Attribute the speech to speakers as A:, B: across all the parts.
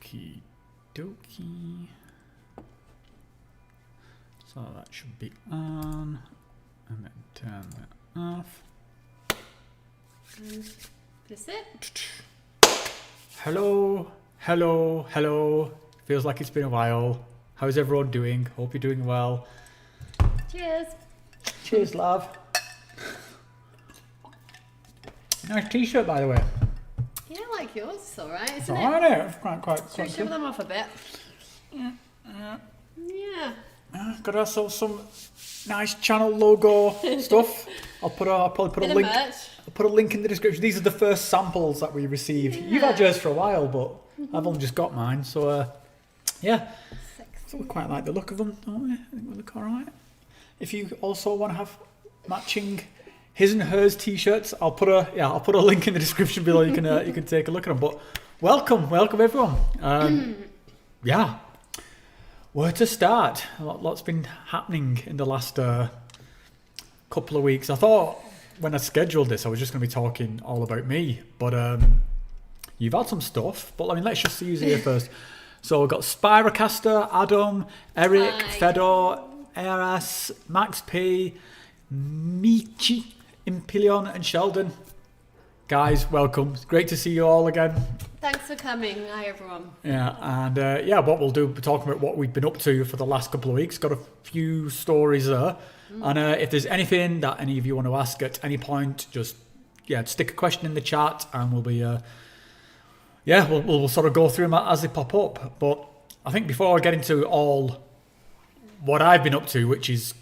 A: Okie dokie. So that should be on, and then turn that off.
B: That's it.
A: Hello, hello, hello. Feels like it's been a while. How's everyone doing? Hope you're doing well.
B: Cheers.
A: Cheers, love. Nice t-shirt, by the way.
B: Yeah, I like yours. It's alright,
A: It's
B: isn't it?
A: alright, it's quite
B: Should we shove
A: good.
B: them off a bit? Yeah.
A: Got ourselves some nice channel logo stuff. I'll probably put a
B: Bit of
A: link.
B: merch.
A: I'll put a link in the description. These are the first samples that we received. You've had yours for a while, but I've only just got mine. So yeah, so we quite like the look of them, don't we? I think we look alright. If you also want to have matching his and hers t-shirts, I'll put a link in the description below. You can take a look at them. But welcome everyone. Yeah. Where to start? Lots been happening in the last couple of weeks. I thought when I scheduled this, I was just going to be talking all about me, but you've had some stuff. But I mean, let's just see who's here first. So we've got Spirocaster, Adam, Eric,
B: Hi.
A: Fedor, Eras, Max P, Michi, Impelion, and Sheldon. Guys, welcome. It's great to see you all again.
B: Thanks for coming. Hi, everyone.
A: Yeah, and what we'll do, we're talking about what we've been up to for the last couple of weeks. Got a few stories there. And if there's anything that any of you want to ask at any point, just stick a question in the chat and we'll be we'll sort of go through them as they pop up. But I think before I get into all what I've been up to, which is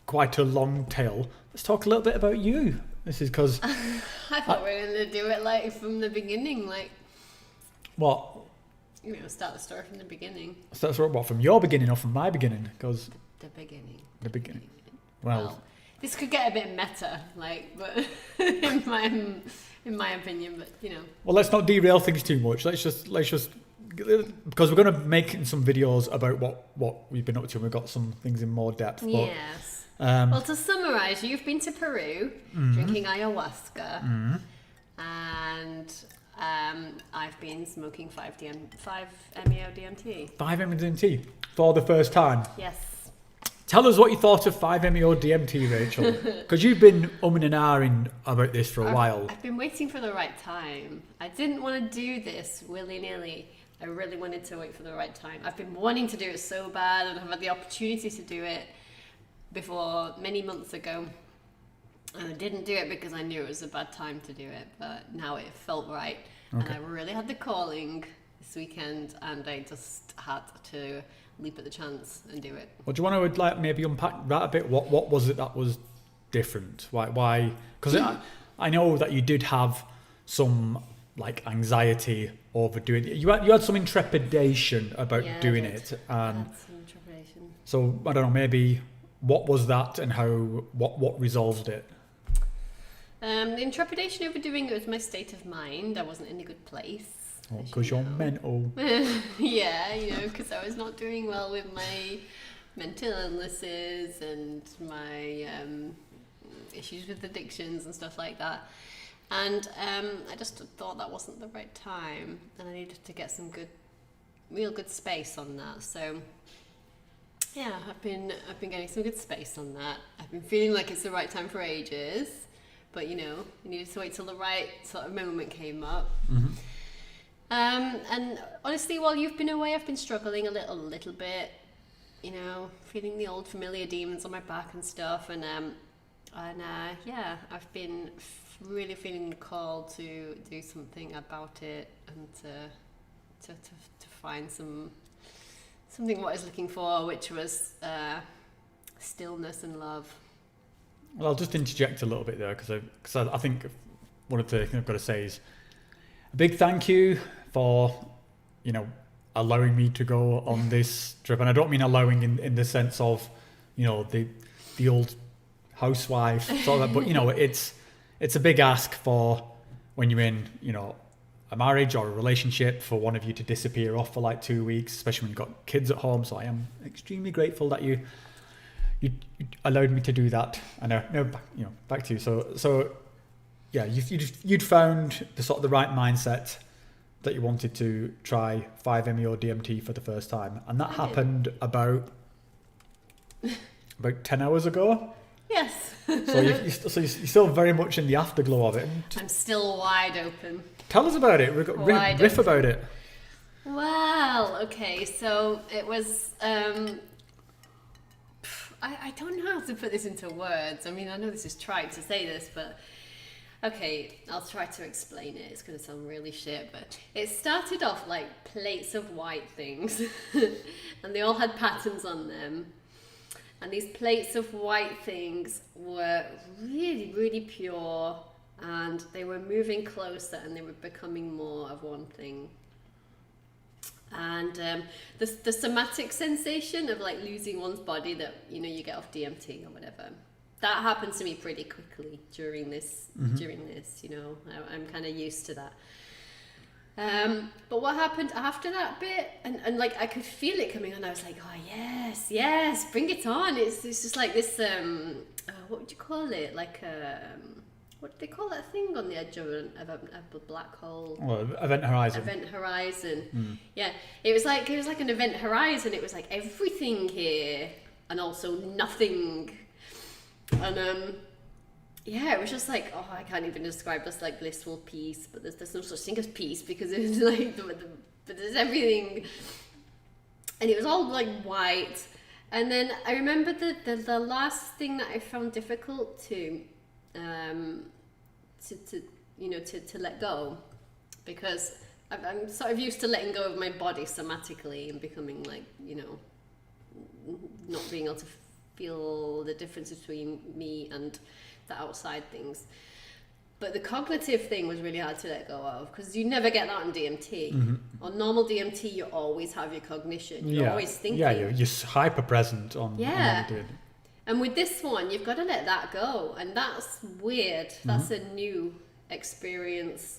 A: quite a long tale, let's talk a little bit about you. This is because
B: I thought we were going to do it like from the beginning, like,
A: what?
B: you know, start the story from the beginning.
A: So that's what, from your beginning or from my beginning? Because
B: The beginning.
A: the beginning. Well,
B: this could get a bit meta, like, but in my opinion, but you know.
A: well, let's not derail things too much. Let's just because we're going to make some videos about what we've been up to, and we've got some things in more depth. But,
B: Yes. Well, to summarise, you've been to Peru drinking ayahuasca, and I've been smoking 5-MeO-DMT.
A: 5-MeO-DMT for the first time.
B: Yes.
A: Tell us what you thought of 5-MeO-DMT, Rachel, because you've been umming and ahhing about this for a while.
B: I've been waiting for the right time. I didn't want to do this willy-nilly. I really wanted to wait for the right time. I've been wanting to do it so bad, and I've had the opportunity to do it before many months ago. And I didn't do it because I knew it was a bad time to do it, but now it felt right.
A: Okay.
B: And I really had the calling this weekend, and I just had to leap at the chance and do it.
A: Well, do you want to maybe unpack that a bit? What was it that was different? Why? Because I know that you did have some anxiety over doing it. You had some intrepidation about doing it, and
B: That's some trepidation.
A: so I don't know. Maybe what was that, and what resolved it?
B: The intrepidation over doing it was my state of mind. I wasn't in a good place.
A: Because you're mental.
B: Yeah, because I was not doing well with my mental illnesses and my issues with addictions and stuff like that. And I just thought that wasn't the right time, and I needed to get some real good space on that. So yeah, I've been getting some good space on that. I've been feeling like it's the right time for ages, but you needed to wait till the right sort of moment came up.
A: Mm-hmm.
B: And honestly, while you've been away, I've been struggling a little bit, feeling the old familiar demons on my back and stuff. And I've been really feeling the call to do something about it and to find something what I was looking for, which was stillness and love.
A: Well, I'll just interject a little bit there because I think one of the things I've got to say is a big thank you for allowing me to go on this trip, and I don't mean allowing in the sense of the old housewife sort of, but it's a big ask for when you're in a marriage or a relationship for one of you to disappear off for 2 weeks, especially when you've got kids at home. So I am extremely grateful that you allowed me to do that. And now back to you. So yeah, you'd found the sort of the right mindset that you wanted to try 5-MeO DMT for the first time, and that
B: I
A: happened about 10 hours ago.
B: Yes.
A: So you're still very much in the afterglow of it.
B: I'm still wide open.
A: Tell us about it. Riff about it.
B: Well, okay, so it was. I don't know how to put this into words. I mean, I know this is trite to say this, but okay, I'll try to explain it. It's going to sound really shit, but it started off like plates of white things, and they all had patterns on them. And these plates of white things were really, really pure, and they were moving closer, and they were becoming more of one thing. And the somatic sensation of like losing one's body that you get off DMT or whatever, that happened to me pretty quickly during this. I'm kind of used to that. But what happened after that bit, and like I could feel it coming on, I was like, oh yes, bring it on. It's just like this what would you call it, like what do they call that thing on the edge of a black hole?
A: Well, event horizon.
B: Yeah, it was like an event horizon. It was like everything here and also nothing, and yeah, it was just like, oh, I can't even describe this, like blissful peace, but there's no such thing as peace, because it's like but there's everything, and it was all like white. And then I remember the last thing that I found difficult to let go, because I'm sort of used to letting go of my body somatically and becoming like, not being able to feel the difference between me and the outside things. But the cognitive thing was really hard to let go of, because you never get that on DMT.
A: Mm-hmm.
B: On normal DMT, you always have your cognition. You're always thinking.
A: Yeah, you're hyper present on.
B: Yeah.
A: On what you did.
B: And with this one, you've got to let that go, and that's weird. That's a new experience.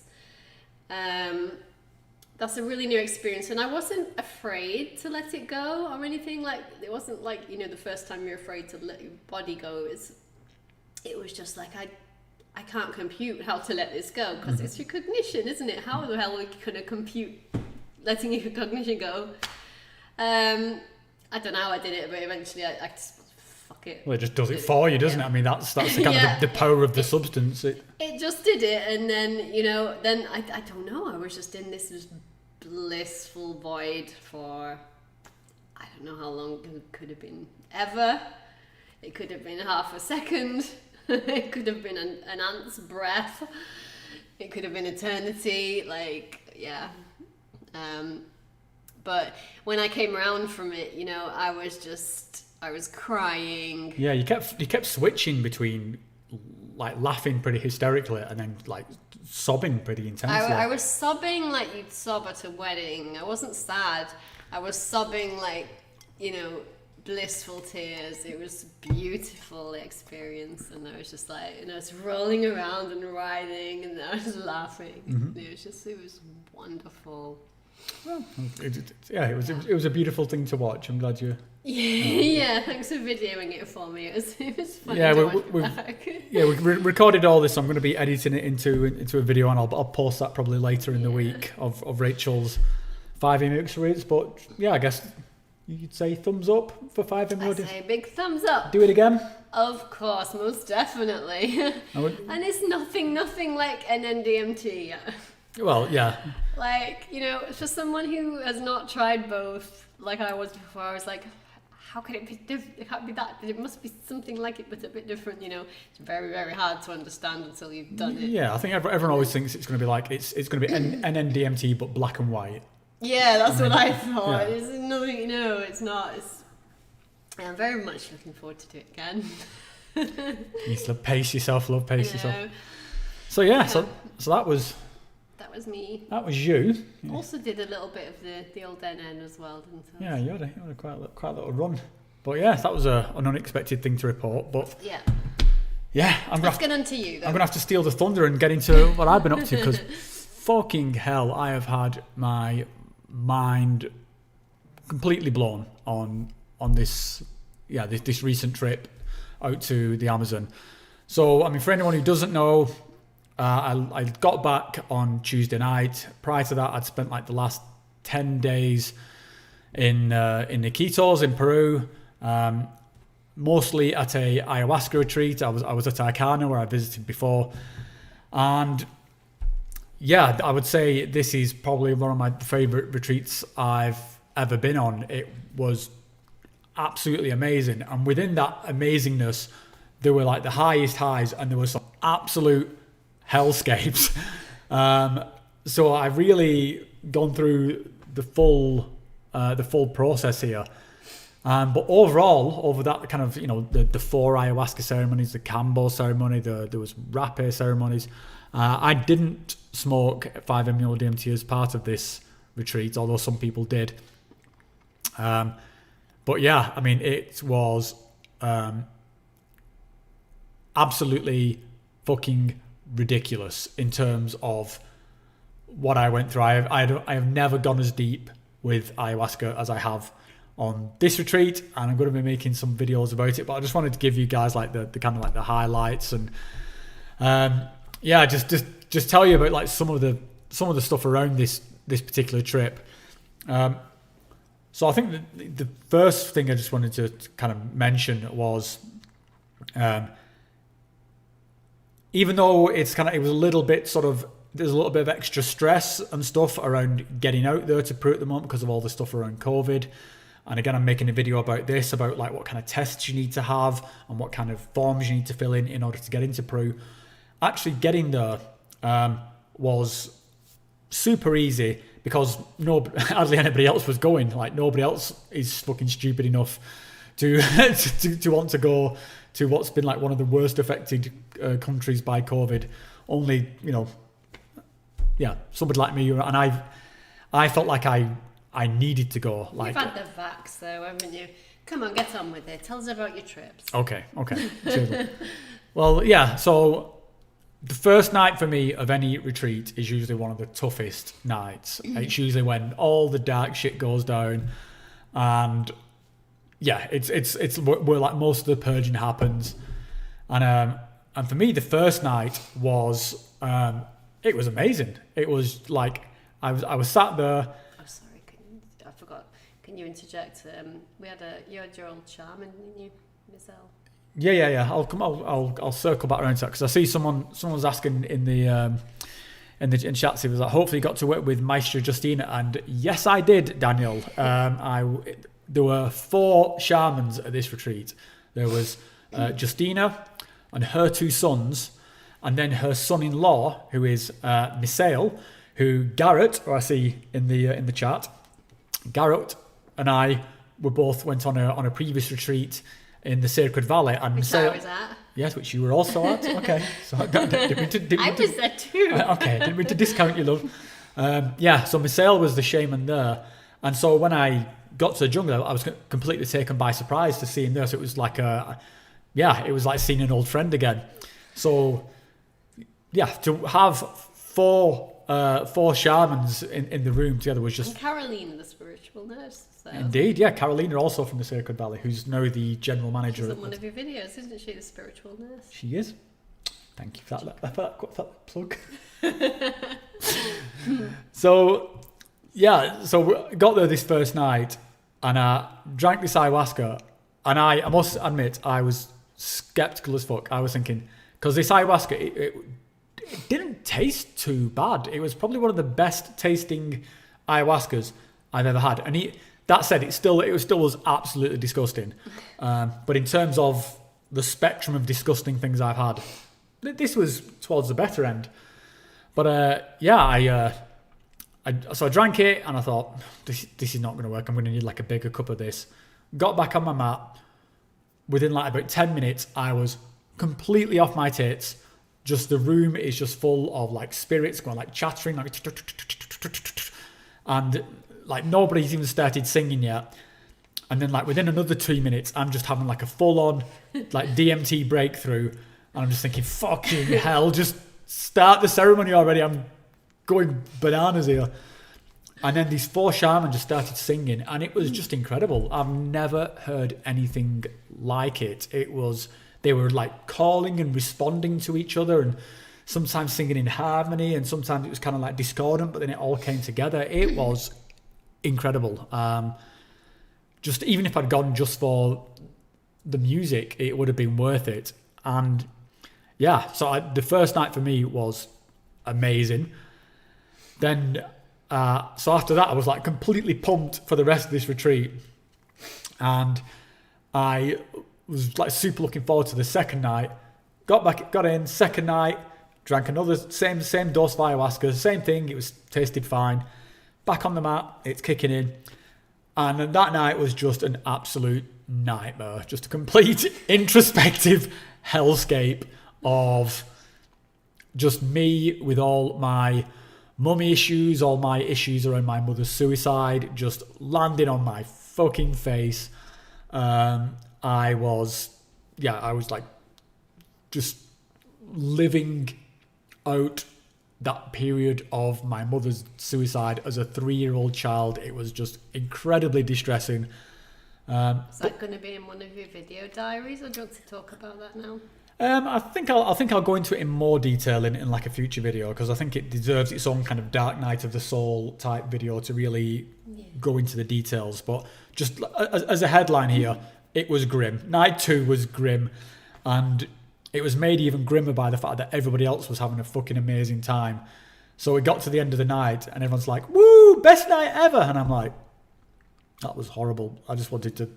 B: That's a really new experience, and I wasn't afraid to let it go or anything. Like, it wasn't like the first time you're afraid to let your body go. It was just like I can't compute how to let this go, because it's your cognition, isn't it? How the hell are we going to compute letting your cognition go? I don't know how I did it, but eventually I just fuck it.
A: Well, it just does it for you, doesn't it? I mean, that's the kind of the power of the substance. It
B: just did it, and then then I don't know. I was just in this blissful void for I don't know how long. It could have been ever. It could have been half a second. It could have been an ant's breath. It could have been eternity. Like, yeah. But when I came around from it, I was crying.
A: Yeah, you kept switching between like laughing pretty hysterically and then like sobbing pretty intensely.
B: I was sobbing like you'd sob at a wedding. I wasn't sad. I was sobbing like, blissful tears. It was a beautiful experience, and I was just like, I was rolling around and writhing, and I was laughing. Mm-hmm. It was wonderful.
A: Well, it was a beautiful thing to watch. I'm glad you.
B: Yeah, thanks for videoing it for me. It was fun.
A: Yeah,
B: to watch back.
A: we recorded all this. I'm going to be editing it into a video, and I'll post that probably later in the week of Rachel's 5-MeO experience. But yeah, I guess you'd say thumbs up for 5-MeO.
B: I say big thumbs up.
A: Do it again?
B: Of course, most definitely. And it's nothing like an NDMT.
A: Well, yeah.
B: Like, for someone who has not tried both, like I was before, I was like, how could it be different? It can't be that. It must be something like it, but a bit different. It's very, very hard to understand until you've done it.
A: Yeah, I think everyone always thinks it's going to be like it's going to be an NDMT but black and white.
B: Yeah, that's what I thought. Yeah. It's nothing. No, it's not. I'm very much looking forward to do it again.
A: You need to pace yourself, pace yourself. So yeah, so that was.
B: That was me.
A: That was you.
B: Yeah. Also did a little bit of the old NN as well, didn't I?
A: Yeah, you had a quite a little run. But yeah, that was an unexpected thing to report. But yeah,
B: let's get on to you. Though.
A: I'm gonna have to steal the thunder and get into what I've been up to, because fucking hell, I have had my mind completely blown on this recent trip out to the Amazon. So I mean, for anyone who doesn't know, I got back on Tuesday night. Prior to that, I'd spent like the last 10 days in Iquitos in Peru, mostly at a ayahuasca retreat. I was at Icana where I visited before, and yeah, I would say this is probably one of my favorite retreats I've ever been on. It was absolutely amazing, and within that amazingness, there were like the highest highs, and there were some absolute hellscapes. So I've really gone through the full process here. But overall, over that kind of, the 4 ayahuasca ceremonies, the Cambo ceremony, there was rapé ceremonies. I didn't smoke 5-MeO DMT as part of this retreat, although some people did. But yeah, I mean, it was absolutely fucking ridiculous in terms of what I went through. I have never gone as deep with ayahuasca as I have on this retreat, and I'm going to be making some videos about it, but I just wanted to give you guys like the kind of like the highlights, and just tell you about like some of the stuff around this particular trip. So I think the first thing I just wanted to kind of mention was, even though it was a little bit there's a little bit of extra stress and stuff around getting out there to Peru at the moment because of all the stuff around COVID. And again, I'm making a video about this, about like what kind of tests you need to have and what kind of forms you need to fill in order to get into Peru. Actually getting there was super easy because hardly anybody else was going. Like nobody else is fucking stupid enough to to want to go to what's been like one of the worst affected countries by COVID. Only, somebody like me, and I felt like I needed to go. Like,
B: you've had the vax though, haven't you? Come on, get on with it. Tell us about your trips.
A: Okay. Cheers. Well, yeah, so the first night for me of any retreat is usually one of the toughest nights. It's usually when all the dark shit goes down, and yeah, it's where like most of the purging happens. And for me, the first night was it was amazing. It was like I was sat there.
B: Oh, sorry, I forgot. Can you interject? You had your old shaman, didn't you, Michelle?
A: Yeah. I'll circle back around to that because I see someone was asking in the chat. He was like, hopefully you got to work with Maestra Justina, and yes, I did, Daniel. There were 4 shamans at this retreat. There was Justina and her 2 sons, and then her son-in-law, who is Misael, who Garrett, who I see in the chat, Garrett and I went on a previous retreat in the Sacred Valley, and
B: which I was at.
A: Yes, which you were also at. Okay, so
B: I was there too.
A: Okay, didn't mean to discount you, love. So Misael was the shaman there, and so when I got to the jungle, I was completely taken by surprise to see him there. So it was like it was like seeing an old friend again. So yeah, to have four shamans in the room together was just...
B: And Caroline, the spiritual nurse. So.
A: Indeed, yeah. Carolina, also from the Sacred Valley, who's now the general manager.
B: She's on one of your videos, isn't she, the spiritual nurse?
A: She is. Thank you for that plug. So, yeah, so we got there this first night, and I drank this ayahuasca, and I must admit, I was skeptical as fuck. I was thinking, because this ayahuasca, it didn't taste too bad. It was probably one of the best tasting ayahuascas I've ever had. And that said, it still was absolutely disgusting. But in terms of the spectrum of disgusting things I've had, this was towards the better end. But so I drank it, and I thought, this is not going to work. I'm going to need like a bigger cup of this. Got back on my mat. Within like about 10 minutes, I was completely off my tits. Just the room is just full of like spirits going like chattering, like, and like nobody's even started singing yet. And then like within another 2 minutes, I'm just having like a full on like DMT breakthrough. And I'm just thinking, fucking hell, just start the ceremony already. I'm going bananas here. And then these 4 shamans just started singing, and it was just incredible. I've never heard anything like it. They were like calling and responding to each other and sometimes singing in harmony, and sometimes it was kind of like discordant, but then it all came together. It was incredible. Just even if I'd gone just for the music, it would have been worth it. And yeah, so the first night for me was amazing. Then, so after that, I was like completely pumped for the rest of this retreat. And I was like super looking forward to the second night. Got in, second night, drank another same dose of ayahuasca, same thing, it was tasted fine. Back on the mat, it's kicking in. And that night was just an absolute nightmare. Just a complete introspective hellscape of just me with all my mummy issues, all my issues around my mother's suicide, just landing on my fucking face. I was like just living out that period of my mother's suicide as a 3-year-old child. It was just incredibly distressing.
B: Is that going to be in one of your video diaries, or do you want to talk about that now?
A: I think I'll go into it in more detail in like a future video, because I think it deserves its own kind of dark night of the soul type video to really go into the details. But just as a headline here, it was grim. Night 2 was grim, and it was made even grimmer by the fact that everybody else was having a fucking amazing time. So it got to the end of the night and everyone's like, woo, best night ever. And I'm like, that was horrible. I just wanted to,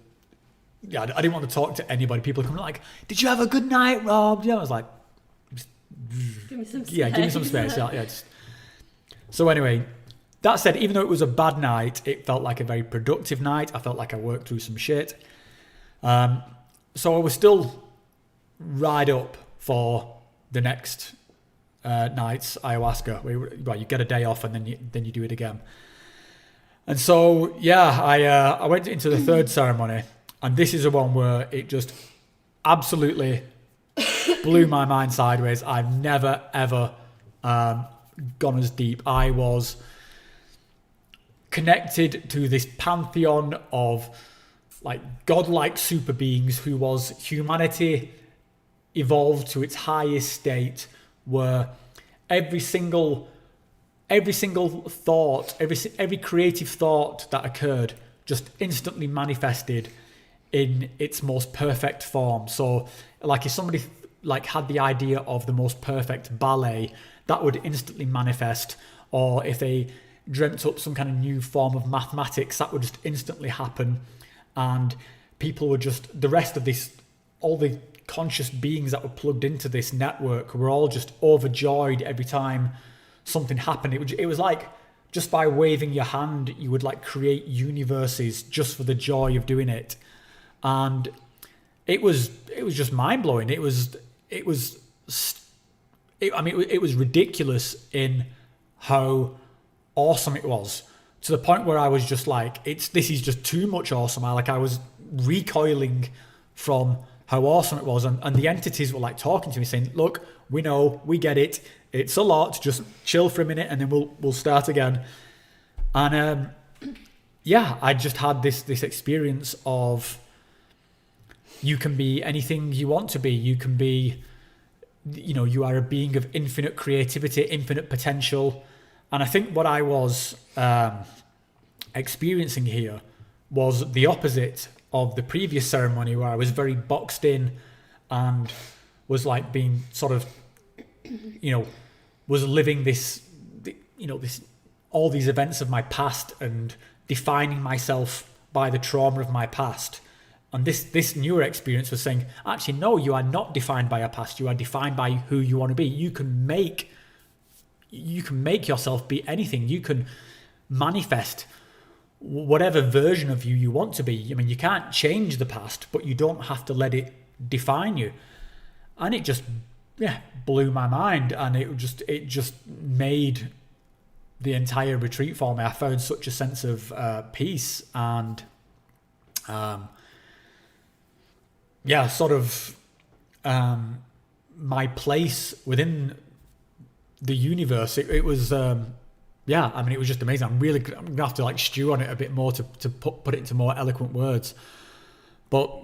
A: I didn't want to talk to anybody. People coming like, did you have a good night, Rob? Yeah, I was like,
B: give me some space.
A: Yeah, give me some space. Yeah. So anyway, that said, even though it was a bad night, it felt like a very productive night. I felt like I worked through some shit. So I was still right up for the next night's ayahuasca. Well, you get a day off and then you do it again. And so I went into the third ceremony, and this is the one where it just absolutely blew my mind sideways. I've never ever gone as deep. I was connected to this pantheon of like godlike super beings who was humanity evolved to its highest state, where every single thought, every creative thought that occurred just instantly manifested in its most perfect form. So like if somebody like had the idea of the most perfect ballet, that would instantly manifest. Or if they dreamt up some kind of new form of mathematics, that would just instantly happen. And people were just, the rest of this, all the conscious beings that were plugged into this network were all just overjoyed every time something happened. It was like just by waving your hand, you would like create universes just for the joy of doing it. And it was just mind blowing. It was ridiculous in how awesome it was, to the point where I was just like, this is just too much awesome. I was recoiling from how awesome it was, and the entities were like talking to me saying, look, we know, we get it, it's a lot, just chill for a minute and then we'll start again. And I just had this experience of, you can be anything you want to be. You can be, you are a being of infinite creativity, infinite potential. And I think what I was experiencing here was the opposite of the previous ceremony, where I was very boxed in and was like being sort of, was living this all these events of my past and defining myself by the trauma of my past. And this newer experience was saying, actually, no, you are not defined by your past. You are defined by who you want to be. You can make yourself be anything. You can manifest whatever version of you want to be. I mean, you can't change the past, but you don't have to let it define you. And it just, blew my mind. And it just made the entire retreat for me. I found such a sense of peace and, my place within the universe. It was, it was just amazing. I'm gonna have to like stew on it a bit more to put it into more eloquent words. But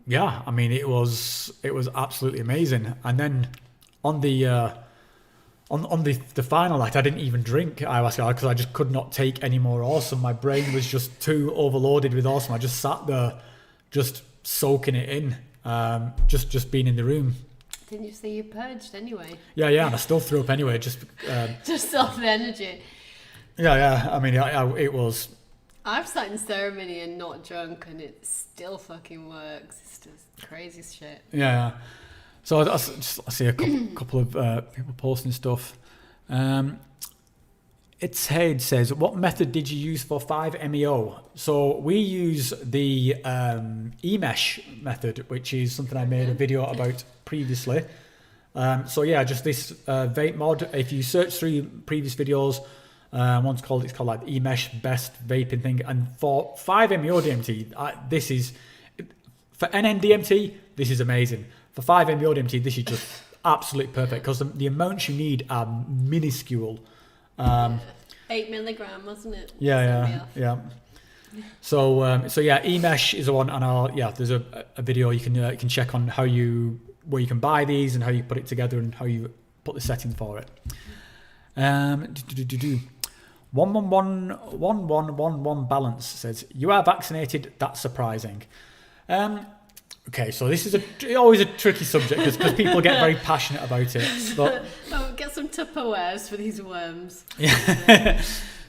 A: it was absolutely amazing. And then on the on the final night, I didn't even drink ayahuasca because I just could not take any more awesome. My brain was just too overloaded with awesome. I just sat there, just soaking it in, just being in the room.
B: Didn't you say you purged anyway?
A: Yeah, and I still threw up anyway. Just
B: off the energy.
A: Yeah. I mean, it was.
B: I've sat in ceremony and not drunk, and it still fucking works. It's just crazy shit.
A: Yeah. So I see a couple of people posting stuff. It's Hayde says, what method did you use for 5-MeO? So we use the eMesh method, which is something I made a video about previously. So yeah, just this vape mod. If you search through previous videos, it's called like eMesh best vaping thing. And for 5-MeO DMT, this is, for NN-DMT, this is amazing. For 5-MeO DMT, this is just absolutely perfect because the amounts you need are minuscule.
B: 8 milligram, wasn't it?
A: Yeah. So yeah, eMesh is the one, and there's a video you can check on where you can buy these and how you put it together and how you put the settings for it. 1111111 balance says, you are vaccinated. That's surprising. Okay, so this is always a tricky subject because people get very passionate about it. But,
B: get some Tupperwares for these worms.
A: Yeah.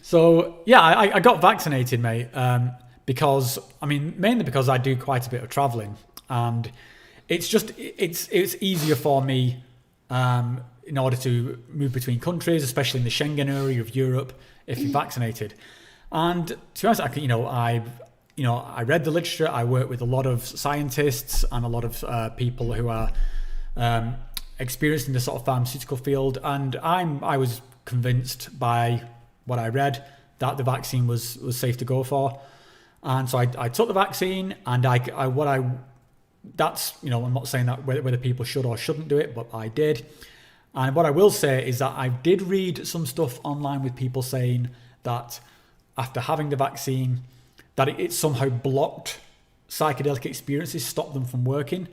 A: So yeah, I got vaccinated, mate, mainly because I do quite a bit of traveling, and it's easier for me in order to move between countries, especially in the Schengen area of Europe, if you're vaccinated. And to be honest, I read the literature. I work with a lot of scientists and a lot of people who are experienced in the sort of pharmaceutical field, and I was convinced by what I read that the vaccine was safe to go for, and so I took the vaccine. And I'm not saying that whether people should or shouldn't do it, but I did. And what I will say is that I did read some stuff online with people saying that after having the vaccine, that it somehow blocked psychedelic experiences, stopped them from working.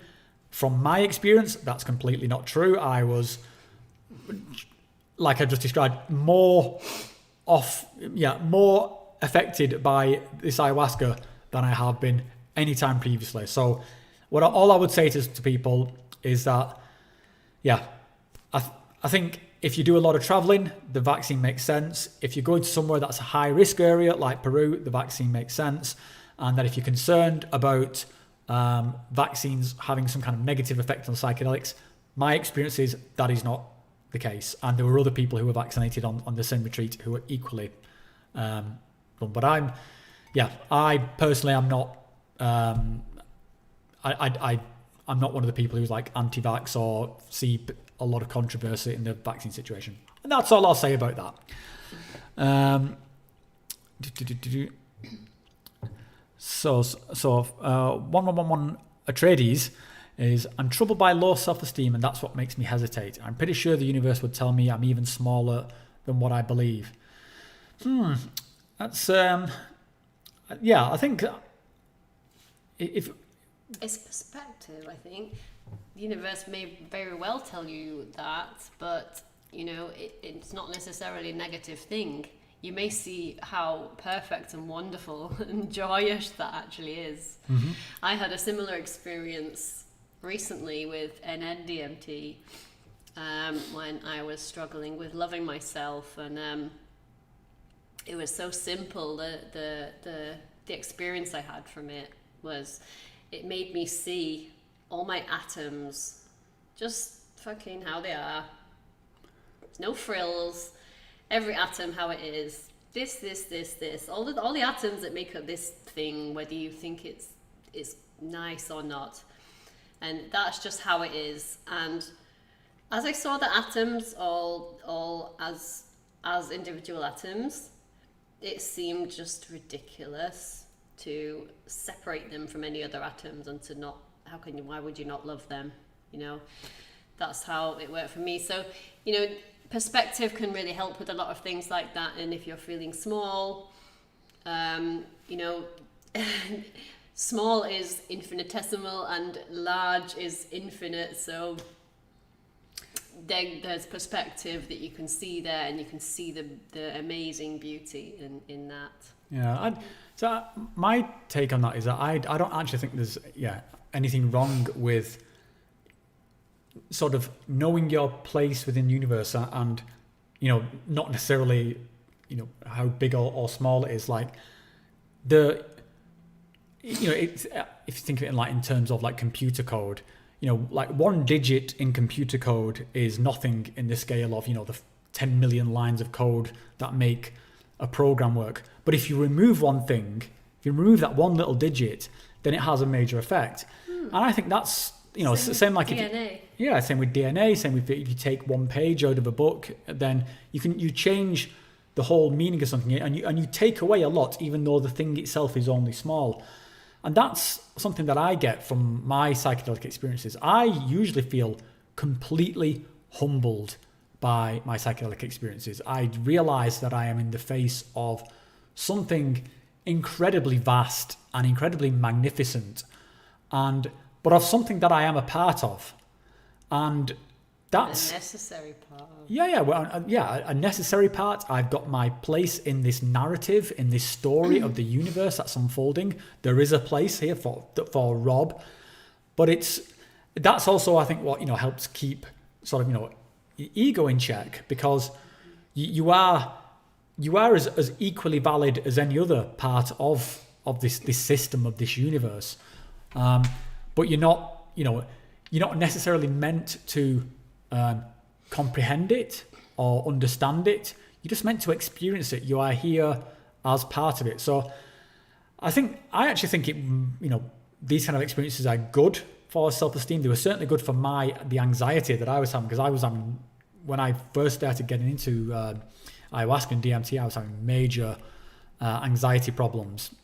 A: From my experience, that's completely not true. I was, like I just described, more affected by this ayahuasca than I have been any time previously. So all I would say to people is that, I think if you do a lot of traveling, the vaccine makes sense. If you're going to somewhere that's a high risk area like Peru, the vaccine makes sense. And that if you're concerned about vaccines having some kind of negative effect on psychedelics, my experience is that is not the case. And there were other people who were vaccinated on the same retreat who were equally but I personally am not I'm not one of the people who's like anti-vax or see a lot of controversy in the vaccine situation. And that's all I'll say about that. 1111 Atreides is, I'm troubled by low self-esteem, and that's what makes me hesitate. I'm pretty sure the universe would tell me I'm even smaller than what I believe. That's I think if
B: it's perspective, I think. The universe may very well tell you that, but it's not necessarily a negative thing. You may see how perfect and wonderful and joyous that actually is.
A: Mm-hmm.
B: I had a similar experience recently with NN-DMT when I was struggling with loving myself, and it was so simple. The experience I had from it was, it made me see all my atoms just fucking how they are. No frills. Every atom how it is. This. All the atoms that make up this thing, whether you think it's nice or not. And that's just how it is. And as I saw the atoms all as individual atoms, it seemed just ridiculous to separate them from any other atoms and to not, why would you not love them? That's how it worked for me. So, perspective can really help with a lot of things like that. And if you're feeling small, small is infinitesimal and large is infinite. So there's perspective that you can see there, and you can see the amazing beauty in that.
A: Yeah. So my take on that is that I don't actually think there's anything wrong with sort of knowing your place within the universe and not necessarily how big or small it is. Like it's, if you think of it in terms of like computer code, like one digit in computer code is nothing in the scale of the 10 million lines of code that make a program work. But if you remove one thing, if you remove that one little digit, then it has a major effect. And I think that's same like
B: DNA.
A: Same with DNA. Same with if you take one page out of a book, then you change the whole meaning of something, and you take away a lot, even though the thing itself is only small. And that's something that I get from my psychedelic experiences. I usually feel completely humbled by my psychedelic experiences. I realize that I am in the face of something incredibly vast and incredibly magnificent, but of something that I am a part of. And that's
B: a necessary part.
A: A necessary part. I've got my place in this narrative, in this story of the universe that's unfolding. There is a place here for Rob, but that's also, I think, what helps keep sort of ego in check, because you are as equally valid as any other part of this system, of this universe, but you're not necessarily meant to comprehend it or understand it. You're just meant to experience it. You are here as part of it. So I actually think it, these kind of experiences are good for self-esteem. They were certainly good for the anxiety that I was having, because I was having, when I first started getting into ayahuasca and DMT, I was having major anxiety problems.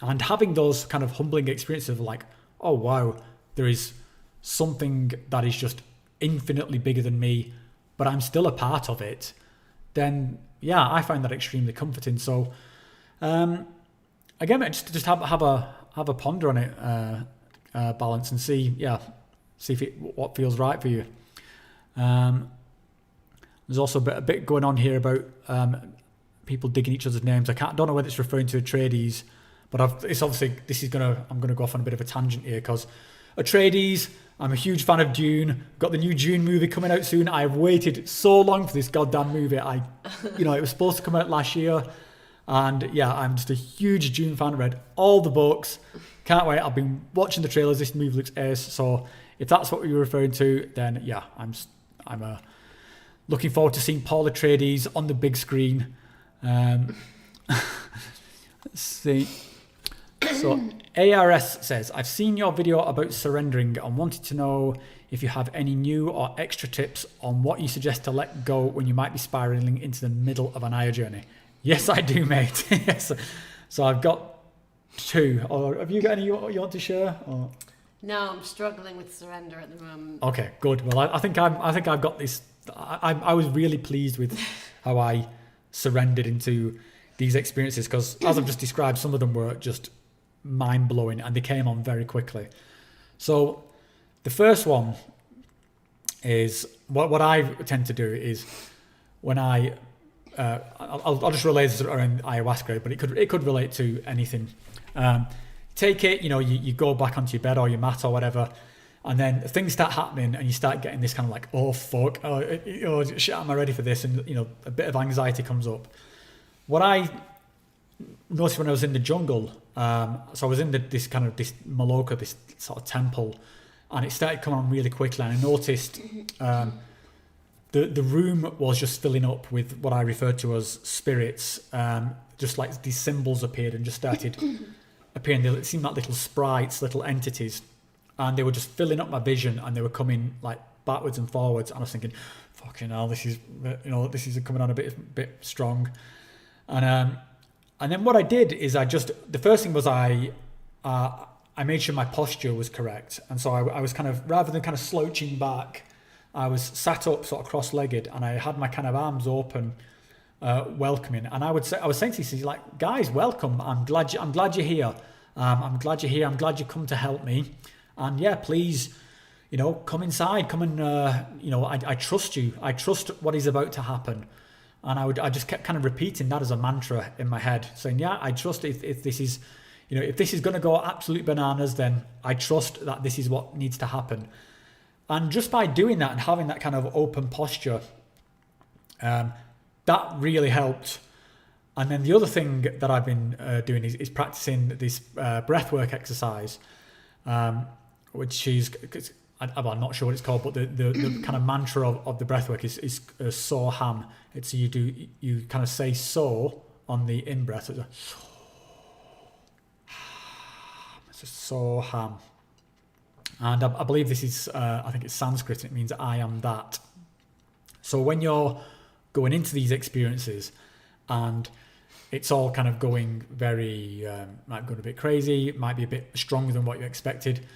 A: And having those kind of humbling experiences of like, oh wow, there is something that is just infinitely bigger than me, but I'm still a part of it, then I find that extremely comforting. So again, just have a ponder on it, Balance, and see if what feels right for you. There's also a bit going on here about people digging each other's names. Don't know whether it's referring to Atreides, but it's obviously, I'm gonna go off on a bit of a tangent here, because Atreides, I'm a huge fan of Dune. Got the new Dune movie coming out soon. I've waited so long for this goddamn movie. It was supposed to come out last year. And I'm just a huge Dune fan. Read all the books. Can't wait. I've been watching the trailers. This movie looks ace. So if that's what you're referring to, then I'm looking forward to seeing Paul Atreides on the big screen. Let's see. So ARS says, I've seen your video about surrendering and wanted to know if you have any new or extra tips on what you suggest to let go when you might be spiraling into the middle of an Aya journey. Yes, I do, mate. Yes. So I've got two. Or have you got any you want to share? Or?
B: No, I'm struggling with surrender at the moment.
A: Okay, good. Well, I think I've got this. I was really pleased with how I surrendered into these experiences, because as I've just described, some of them were just mind-blowing and they came on very quickly. So the first one is what I tend to do is when I'll just relate this around ayahuasca, but it could relate to anything. Take it, you go back onto your bed or your mat or whatever, and then things start happening and you start getting this kind of like, oh fuck, oh shit, am I ready for this? And a bit of anxiety comes up. What I noticed when I was in the jungle, so I was in this Maloka, this sort of temple, and it started coming on really quickly, and I noticed the room was just filling up with what I referred to as spirits. Just like these symbols appeared and just started appearing. They seemed like little sprites, little entities, and they were just filling up my vision, and they were coming like backwards and forwards, and I was thinking, fucking hell, this is coming on a bit strong. And then what I did is the first thing was I made sure my posture was correct. And so I was kind of, rather than kind of slouching back, I was sat up sort of cross-legged, and I had my kind of arms open, welcoming. And I was saying to these like, guys, welcome. I'm glad you're here. I'm glad you're here. I'm glad you come to help me. And please, come inside, come and, I trust you. I trust what is about to happen. And I just kept kind of repeating that as a mantra in my head, saying, yeah, I trust if this is, if this is going to go absolute bananas, then I trust that this is what needs to happen. And just by doing that and having that kind of open posture, that really helped. And then the other thing that I've been doing is practicing this breathwork exercise, which is, I'm not sure what it's called, but the kind of mantra of the breathwork is so ham. It's you kind of say so on the in breath. It's a so ham. And I believe this is, I think it's Sanskrit, and it means I am that. So when you're going into these experiences and it's all kind of going very, might go a bit crazy, it might be a bit stronger than what you expected,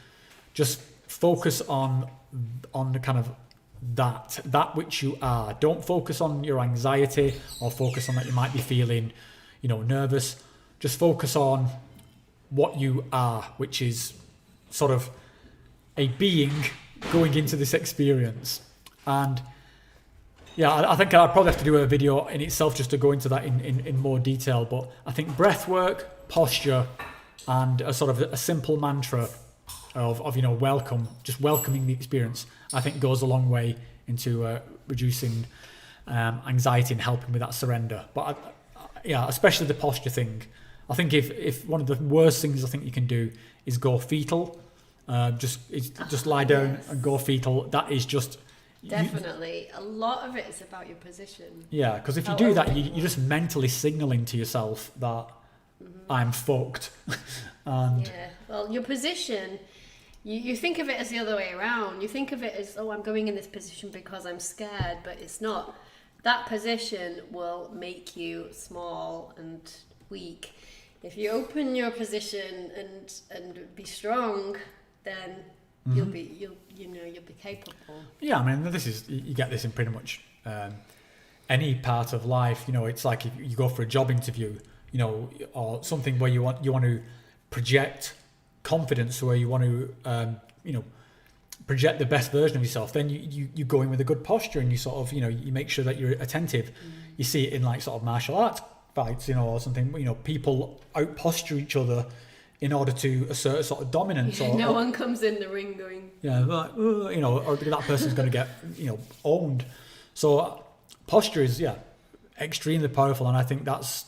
A: just focus on the kind of that which you are. Don't focus on your anxiety or focus on that you might be feeling, nervous. Just focus on what you are, which is sort of a being going into this experience. And yeah, I think I'd probably have to do a video in itself just to go into that in more detail. But I think breath work, posture, and a sort of a simple mantra of welcome, just welcoming the experience, I think goes a long way into reducing anxiety and helping with that surrender. But especially the posture thing. I think if one of the worst things I think you can do is go fetal, just lie down and go fetal. That is just
B: definitely a lot of it is about your position.
A: Yeah, because if you do that, you're just mentally signaling to yourself that I'm fucked. And
B: yeah, well, your position. You think of it as the other way around. You think of it as, I'm going in this position because I'm scared, but it's not. That position will make you small and weak. If you open your position and be strong, then you'll be capable.
A: Yeah, I mean, you get this in pretty much any part of life. It's like if you go for a job interview, or something where you want to project confidence, where you want to project the best version of yourself, then you go in with a good posture and you sort of you make sure that you're attentive. You see it in like sort of martial arts fights, or something, people out posture each other in order to assert a sort of dominance.
B: No one comes in the ring going,
A: or that person's going to get owned. So posture is extremely powerful, and I think that's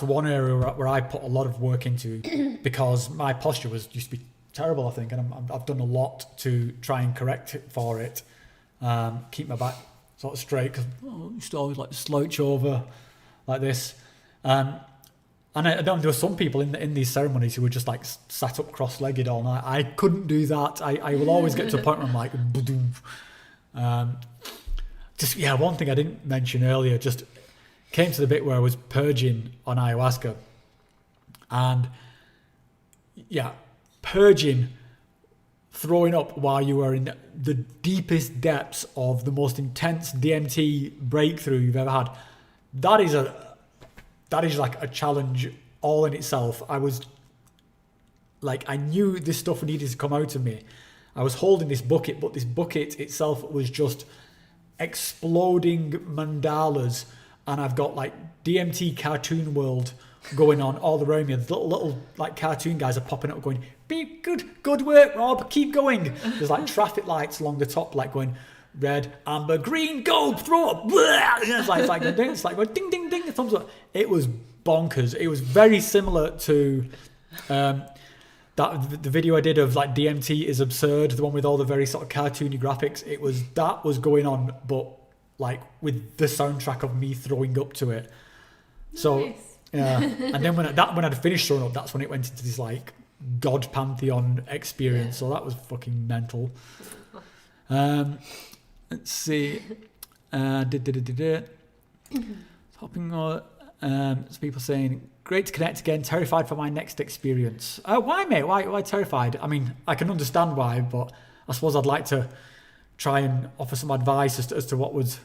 A: one area where I put a lot of work into because my posture used to be terrible, I think, and I've done a lot to try and correct it for it. Keep my back sort of straight, because I used to always like slouch over like this. And there were some people in these ceremonies who were just like sat up cross-legged all night. I couldn't do that. I will always get to a point where I'm like, one thing I didn't mention earlier, just came to the bit where I was purging on ayahuasca. And purging, throwing up while you are in the deepest depths of the most intense DMT breakthrough you've ever had. That is like a challenge all in itself. I was like, I knew this stuff needed to come out of me. I was holding this bucket, but this bucket itself was just exploding mandalas, and I've got like DMT cartoon world going on all around me. The little like cartoon guys are popping up going, "Be good work, Rob, keep going." There's like traffic lights along the top, like going red, amber, green, go, throw up. It's like going ding ding ding, thumbs up. It was bonkers. It was very similar to the video I did of like DMT is absurd, the one with all the very sort of cartoony graphics. That was going on, but like with the soundtrack of me throwing up to it. So
B: nice.
A: Yeah, and then when I'd finished throwing up, that's when it went into this like God pantheon experience. So that was fucking mental. Let's see. Hopping on. There's people saying, "Great to connect again. Terrified for my next experience." Why, mate? Why terrified? I mean, I can understand why, but I suppose I'd like to try and offer some advice as to what's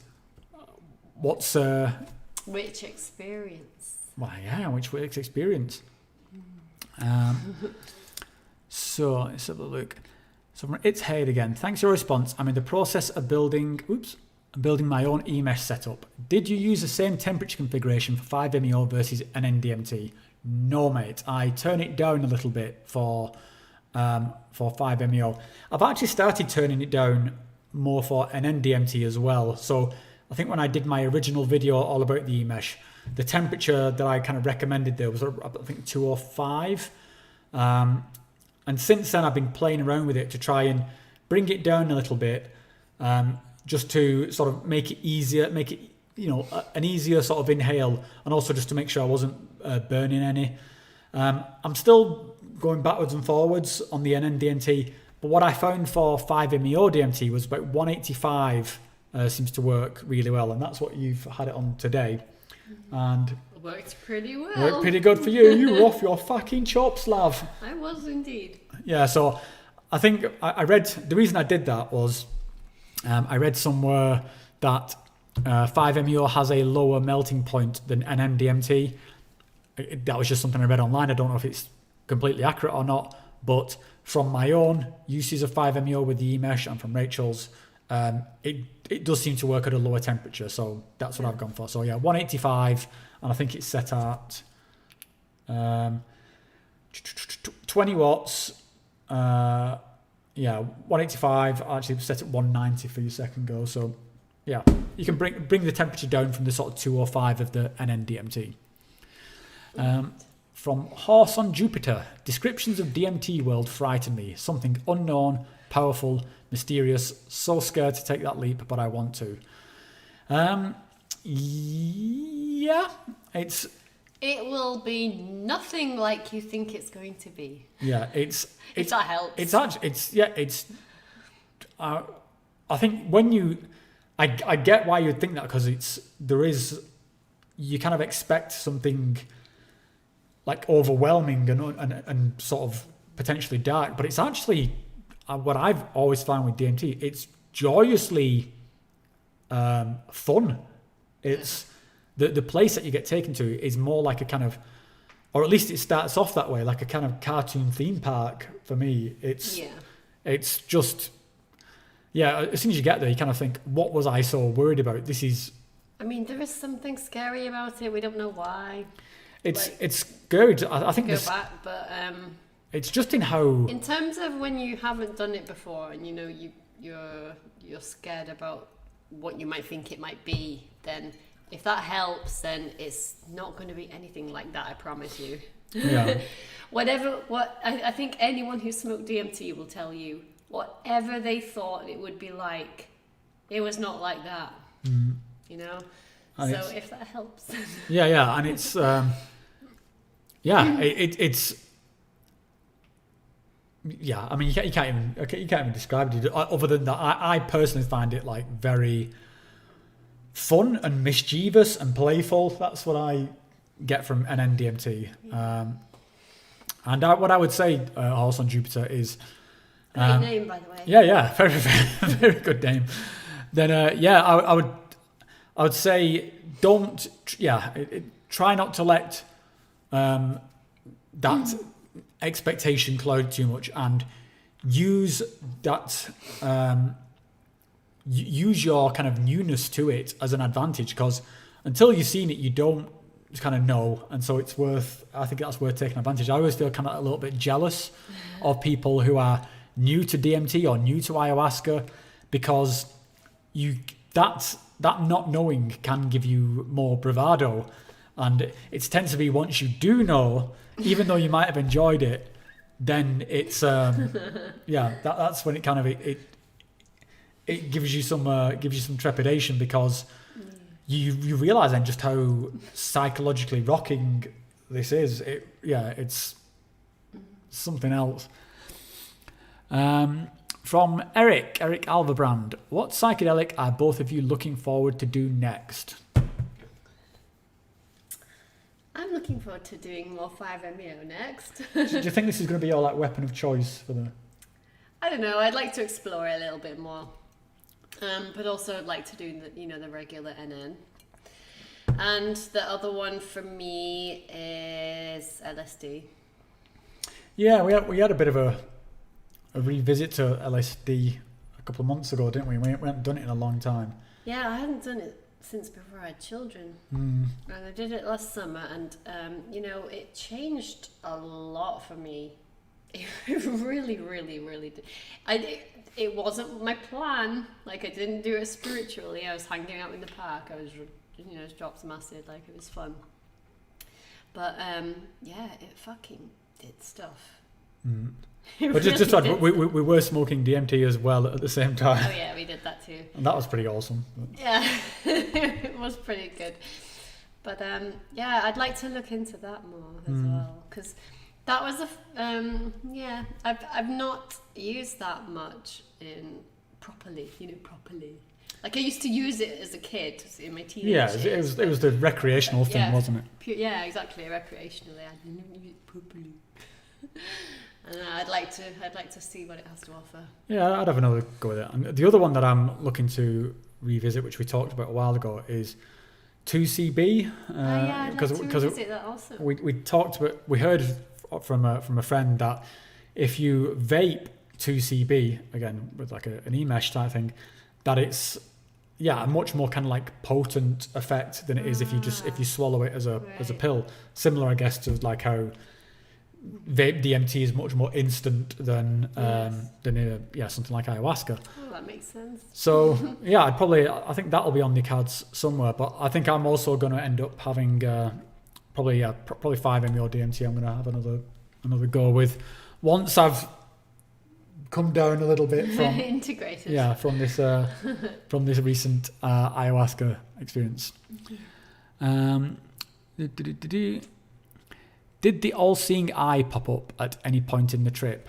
B: which experience.
A: Well, yeah, which experience. So let's have a look. So from It's Hayed again. Thanks for your response. I'm in the process of building my own e-mesh setup. Did you use the same temperature configuration for 5-MeO versus an NDMT? No, mate. I turn it down a little bit for 5-MeO. I've actually started turning it down more for an NDMT as well. So I think when I did my original video all about the e-mesh, the temperature that I kind of recommended there was, I think, 205. And since then, I've been playing around with it to try and bring it down a little bit, just to sort of make it easier, make it, an easier sort of inhale, and also just to make sure I wasn't burning any. I'm still going backwards and forwards on the NDMT, but what I found for 5-MeO DMT was about 185 seems to work really well, and that's what you've had it on today. And
B: worked pretty well.
A: Worked pretty good for you. You were off your fucking chops, love.
B: I was indeed.
A: Yeah, so I think I read, the reason I did that was I read somewhere that 5-MeO has a lower melting point than an MDMT. That was just something I read online. I don't know if it's completely accurate or not, but from my own uses of 5-MeO with the e-mesh and from Rachel's, it does seem to work at a lower temperature, so that's what I've gone for. So yeah, 185, and I think it's set at 20 watts. 185. I actually set at 190 for your second go. So yeah, you can bring the temperature down from the sort of 205 of the NDMT. From Horse on Jupiter, descriptions of DMT world frighten me. Something unknown, powerful, mysterious. So scared to take that leap, but I want to. Yeah,
B: it will be nothing like you think it's going to be.
A: Yeah,
B: if that helps.
A: I think when I get why you'd think that, because you kind of expect something like overwhelming and sort of potentially dark, but it's actually what I've always found with DMT. It's joyously fun. It's the place that you get taken to is more like a kind of, or at least it starts off that way, like a kind of cartoon theme park for me. It's just, as soon as you get there, you kind of think, what was I so worried about? There is
B: something scary about it. We don't know why.
A: It's scary. I think
B: go back, but
A: it's just in how,
B: in terms of when you haven't done it before, and you're scared about what you might think it might be, then if that helps, then it's not going to be anything like that, I promise you.
A: Yeah.
B: I think anyone who smoked DMT will tell you, whatever they thought it would be like, it was not like that.
A: Mm.
B: So if that helps.
A: Yeah, and it's it's I mean, you can't even describe it other than that. I personally find it like very fun and mischievous and playful. That's what I get from an NDMT. And what I would say, Horse on Jupiter, is
B: great name, by the way.
A: Yeah, very, very, very good name. Then I would say try not to let that expectation cloud too much, and use that use your kind of newness to it as an advantage, because until you've seen it, you don't kind of know, and so I think that's worth taking advantage. I always feel kind of a little bit jealous of people who are new to DMT or new to ayahuasca, because that not knowing can give you more bravado, and it tends to be once you do know, even though you might have enjoyed it, then it's that's when it kind of it gives you some trepidation, because you realize then just how psychologically rocking this is. It's something else. From Eric Alverbrand, what psychedelic are both of you looking forward to do next?
B: I'm looking forward to doing more 5-MeO next.
A: Do you think this is going to be your weapon of choice for the?
B: I don't know. I'd like to explore it a little bit more, but also I'd like to do the regular NN. And the other one for me is LSD.
A: Yeah, we had a bit of a revisit to LSD a couple of months ago, didn't we? We hadn't done it in a long time.
B: Yeah, I hadn't done it since before I had children.
A: Mm.
B: And I did it last summer, and it changed a lot for me. It really, really, really did. It wasn't my plan. Like, I didn't do it spiritually. I was hanging out in the park. I was, dropped some acid. Like, it was fun. But it fucking did stuff.
A: Mm.
B: It
A: But
B: really
A: just
B: did.
A: we were smoking DMT as well at the same time.
B: Oh yeah, we did that too.
A: And that was pretty awesome.
B: Yeah, it was pretty good. But I'd like to look into that more as well, because that was I've not used that much properly. Like, I used to use it as a kid in my teenage years.
A: Yeah, it was the recreational thing, wasn't it?
B: Yeah, exactly. Recreationally, I didn't use it properly. And I'd like to see what it has to offer.
A: Yeah, I'd have another go with it. And the other one that I'm looking to revisit, which we talked about a while ago, is 2CB.
B: I'd like to revisit that also.
A: We talked about, we heard from a friend that if you vape 2CB, again with like an e-mesh type thing, that it's a much more kind of like potent effect than it is if you swallow it as a pill. Similar, I guess, to like how vape DMT is much more instant than something like ayahuasca.
B: Oh, that makes sense.
A: So I think that'll be on the cards somewhere. But I think I'm also going to end up having probably 5-MeO DMT. I'm going to have another go with once I've come down a little bit from
B: integrated.
A: From this recent ayahuasca experience. Did the all-seeing eye pop up at any point in the trip?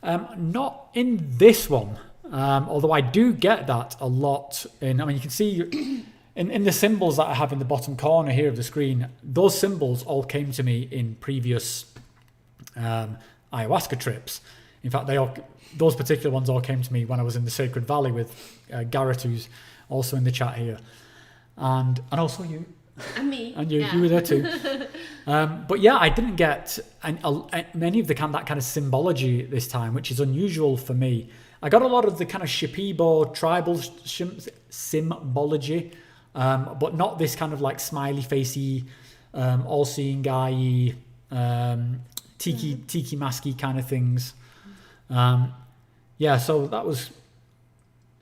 A: Not in this one, although I do get that a lot. You can see in the symbols that I have in the bottom corner here of the screen, those symbols all came to me in previous ayahuasca trips. In fact, those particular ones all came to me when I was in the Sacred Valley with Garrett, who's also in the chat here, and also you.
B: And me.
A: And you were there too. But yeah, I didn't get many of that kind of symbology this time, which is unusual for me. I got a lot of the kind of Shipibo tribal symbology, but not this kind of like smiley facey, all-seeing eye, tiki masky kind of things. So that was,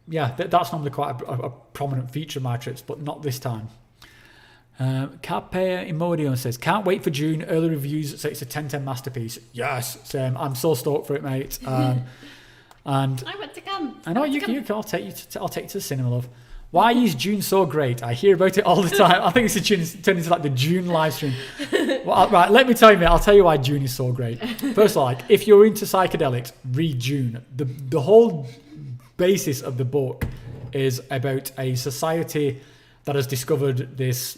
A: that's normally quite a prominent feature of my trips, but not this time. Carpe Imodion says, can't wait for Dune. Early reviews say it's a 10/10 masterpiece. Yes, same. I'm so stoked for it, mate. And
B: I want to come.
A: I know I'll take you to the cinema, love. Why is Dune so great? I hear about it all the time. I think it's turned into like the Dune live stream. Well, right, let me tell you, mate. I'll tell you why Dune is so great. First of all, like, if you're into psychedelics, read Dune. The whole basis of the book is about a society that has discovered this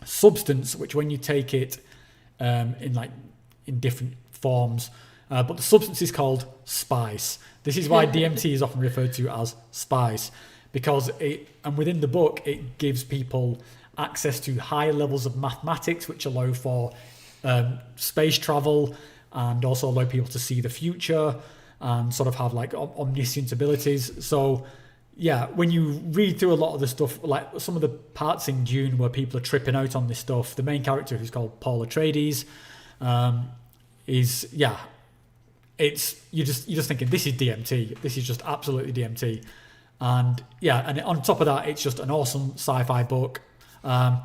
A: substance, which when you take it in different forms, but the substance is called spice. This is why DMT is often referred to as spice, because within the book, it gives people access to higher levels of mathematics, which allow for space travel and also allow people to see the future and sort of have like omniscient abilities. So yeah, when you read through a lot of the stuff, like some of the parts in Dune where people are tripping out on this stuff, the main character, who's called Paul Atreides, it's you're just thinking, this is DMT. This is just absolutely DMT. And on top of that, it's just an awesome sci-fi book. But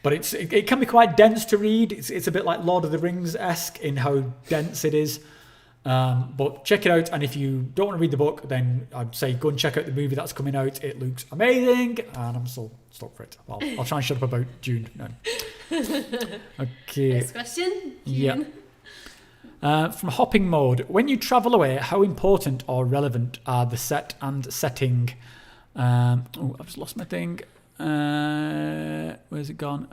A: it can be quite dense to read. It's a bit like Lord of the Rings-esque in how dense it is. But check it out, and if you don't want to read the book, then I'd say go and check out the movie that's coming out. It looks amazing, and I'm so stoked for it. Well, I'll try and shut up about Dune now. Okay.
B: Next question.
A: Dune. Yeah. From Hopping Mode, when you travel away, how important or relevant are the set and setting? I've just lost my thing. Where's it gone?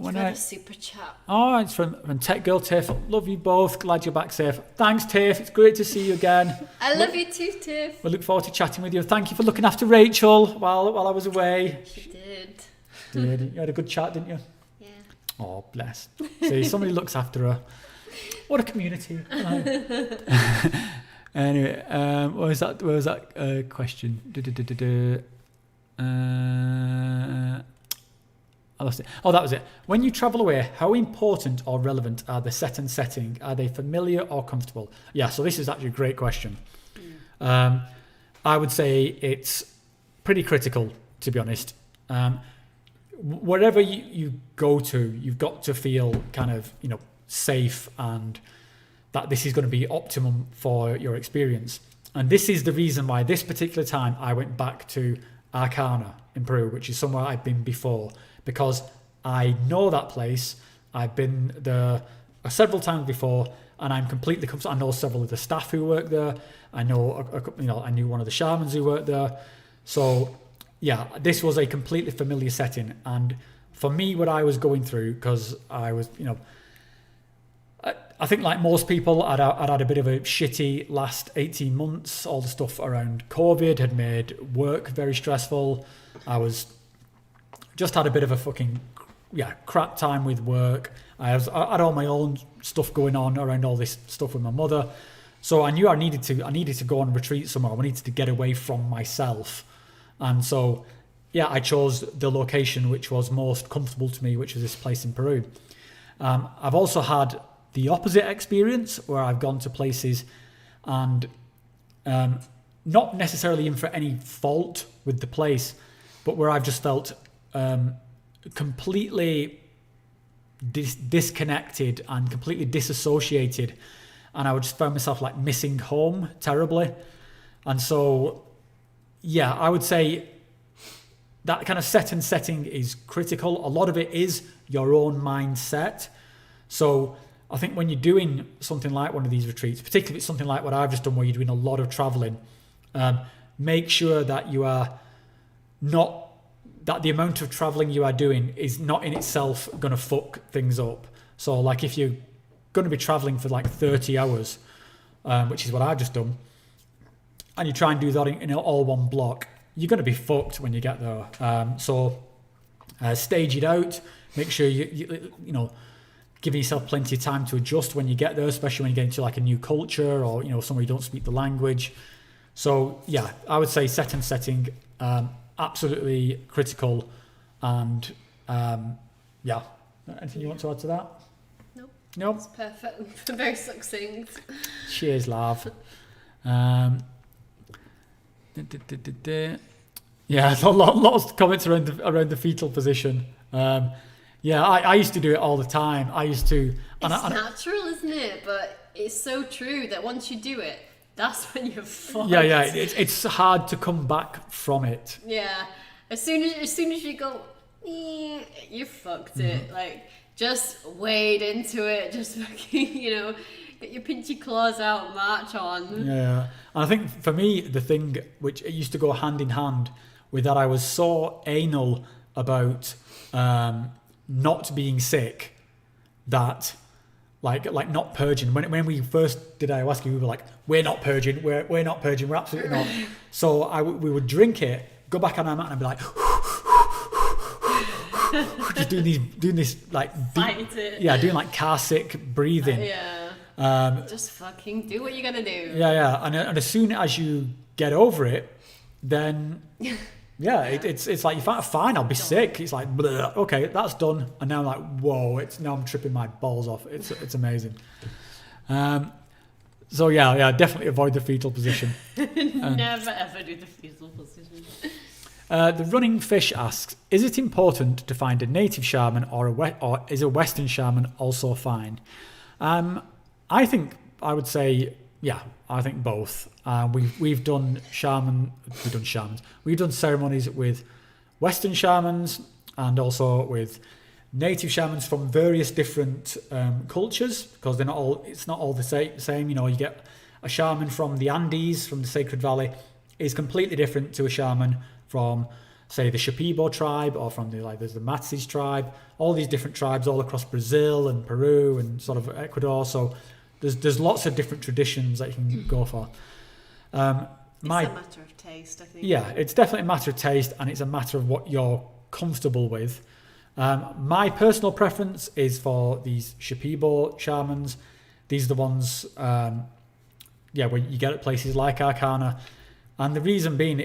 B: A super chat.
A: Oh, it's from Tech Girl Tiff. Love you both. Glad you're back safe. Thanks, Tiff. It's great to see you again.
B: I love you too, Tiff.
A: We look forward to chatting with you. Thank you for looking after Rachel while I was away.
B: She did.
A: You had a good chat, didn't you?
B: Yeah.
A: Oh, bless. See, somebody looks after her. What a community. Anyway, what was that question? I lost it. Oh, that was it. When you travel away, how important or relevant are the set and setting? Are they familiar or comfortable? Yeah, so this is actually a great question. I would say it's pretty critical, to be honest. Wherever you go to, you've got to feel kind of, safe, and that this is going to be optimum for your experience. And this is the reason why this particular time I went back to Arcana in Peru, which is somewhere I've been before, because I know that place. I've been there several times before, and I'm completely comfortable. I know several of the staff who work there. I know, I knew one of the shamans who worked there. So, yeah, this was a completely familiar setting. And for me, what I was going through, because I was, I think like most people, I'd had a bit of a shitty last 18 months. All the stuff around COVID had made work very stressful. I just had a bit of a fucking, crap time with work. I had all my own stuff going on around all this stuff with my mother. So I knew I needed to go on retreat somewhere. I needed to get away from myself. And so, I chose the location which was most comfortable to me, which was this place in Peru. I've also had the opposite experience where I've gone to places and not necessarily in for any fault with the place, but where I've just felt completely disconnected and completely disassociated, and I would just find myself like missing home terribly. And so I would say that kind of set and setting is critical. A lot of it is your own mindset. So I think when you're doing something like one of these retreats, particularly if it's something like what I've just done where you're doing a lot of traveling, make sure that you are not, that the amount of traveling you are doing is not in itself going to fuck things up. So like if you're going to be traveling for like 30 hours, which is what I've just done, and you try and do that in all one block, you're going to be fucked when you get there. So stage it out, make sure you giving yourself plenty of time to adjust when you get there, especially when you get into like a new culture or, somewhere you don't speak the language. So I would say set and setting, absolutely critical. And anything you want to add to that? Nope.
B: It's perfect. Very succinct.
A: Cheers, love. Lots of comments around the fetal position. I used to do it all the time. It's
B: natural, isn't it? But it's so true that once you do it, that's when you're fucked.
A: It's hard to come back from it.
B: Yeah, as soon as you go, you fucked it. Like, just wade into it. Just fucking, get your pinchy claws out, march on. Yeah,
A: and I think for me, the thing which it used to go hand in hand with that, I was so anal about not being sick that like not purging. When we first did ayahuasca, we were like, we're not purging, we're not purging, we're absolutely not. So we would drink it, go back on our mat, and I'd be like, just doing this like deep, doing like car sick breathing.
B: Just fucking do what you're gonna do.
A: And as soon as you get over it, then it's like, fine, I'll be sick. It's like, bleh, okay, that's done. And now I'm like, whoa, now I'm tripping my balls off. It's amazing. Definitely avoid the fetal position.
B: Never ever do the fetal position.
A: The running fish asks, is it important to find a native shaman or is a Western shaman also fine? I think I would say, I think both. We've done shamans. We've done ceremonies with Western shamans and also with native shamans from various different cultures, because it's not all the same. You get a shaman from the Andes, from the Sacred Valley, is completely different to a shaman from, say, the Shipibo tribe, or from there's the Matsis tribe. All these different tribes all across Brazil and Peru and sort of Ecuador. So there's lots of different traditions that you can go for.
B: It's a matter of taste, I think.
A: Yeah, it's definitely a matter of taste, and it's a matter of what you're comfortable with. My personal preference is for these Shipibo shamans. These are the ones, where you get at places like Arcana. And the reason being,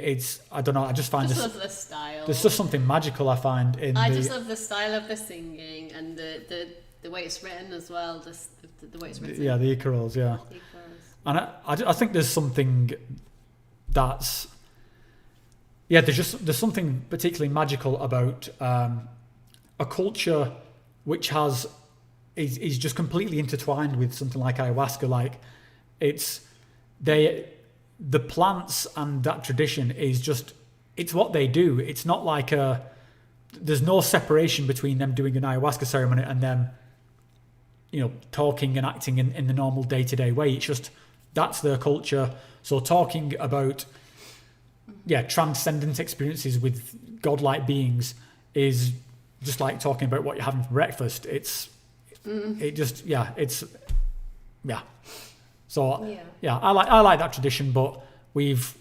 A: I don't know, I just find
B: love the style.
A: There's just something magical I find in
B: I just love the style of the singing and the way it's written as well, the way it's written.
A: Yeah, the Icaros, yeah.
B: The Icaros.
A: And I think there's something that's... Yeah, there's something particularly magical about a culture which is just completely intertwined with something like ayahuasca. Like, the plants and that tradition is just, it's what they do. It's not like there's no separation between them doing an ayahuasca ceremony and them, talking and acting in the normal day-to-day way. It's just, that's their culture. So talking about, transcendent experiences with godlike beings is just like talking about what you're having for breakfast. So I like that tradition, but we've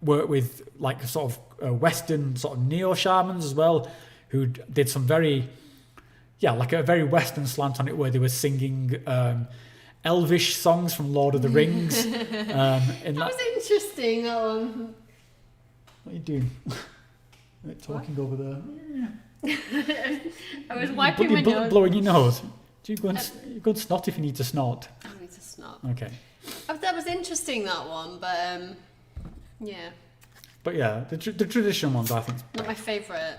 A: worked with like sort of Western sort of neo shamans as well, who did some very Western slant on it, where they were singing elvish songs from Lord of the Rings.
B: That was interesting.
A: What are you doing? Talking over there.
B: I was wiping my nose.
A: Blowing your nose. Do you go and snot if you need to snort?
B: I need to snot.
A: Okay.
B: That was interesting, that one, but yeah.
A: But yeah, the traditional ones I think
B: not my favourite.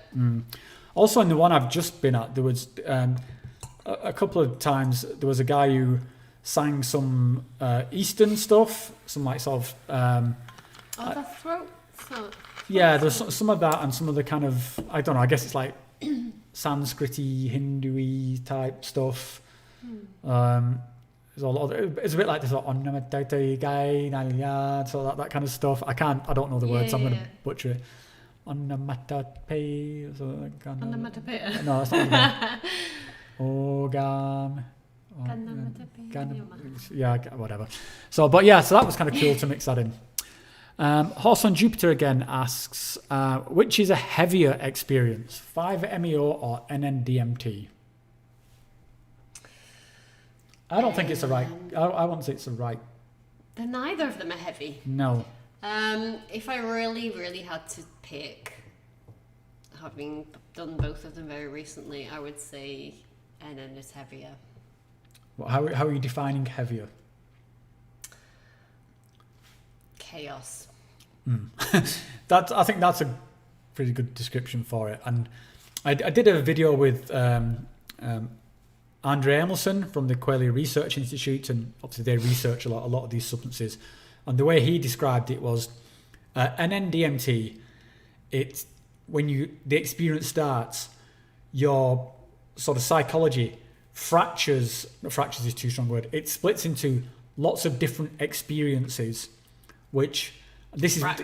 A: Also, in the one I've just been at, there was a couple of times there was a guy who sang some Eastern stuff, some like sort of
B: the throat.
A: Yeah, there's some of that and some of the kind of, I don't know, I guess it's like Sanskrit-y, Hindu-y type stuff. There's a lot it's a bit like this sort of so that kind of stuff. I don't know the words, I'm going to butcher it. Onomatopoeia.
B: Onomatopoeia.
A: No, that's not Ogam. Yeah, whatever. So that was kind of cool to mix that in. Horse on Jupiter again asks, which is a heavier experience, 5-MeO or NN-DMT? I don't think it's the right. I won't say it's the right.
B: Then neither of them are heavy.
A: No.
B: If I really, really had to pick, having done both of them very recently, I would say NN is heavier.
A: Well, how are you defining heavier?
B: Chaos.
A: I think that's a pretty good description for it. And I did a video with Andre Emerson from the Qualia Research Institute, and obviously they research a lot of these substances. And the way he described it was NN-DMT. It's when the experience starts, your sort of psychology fractures. Fractures is too strong a word. It splits into lots of different experiences, which this is not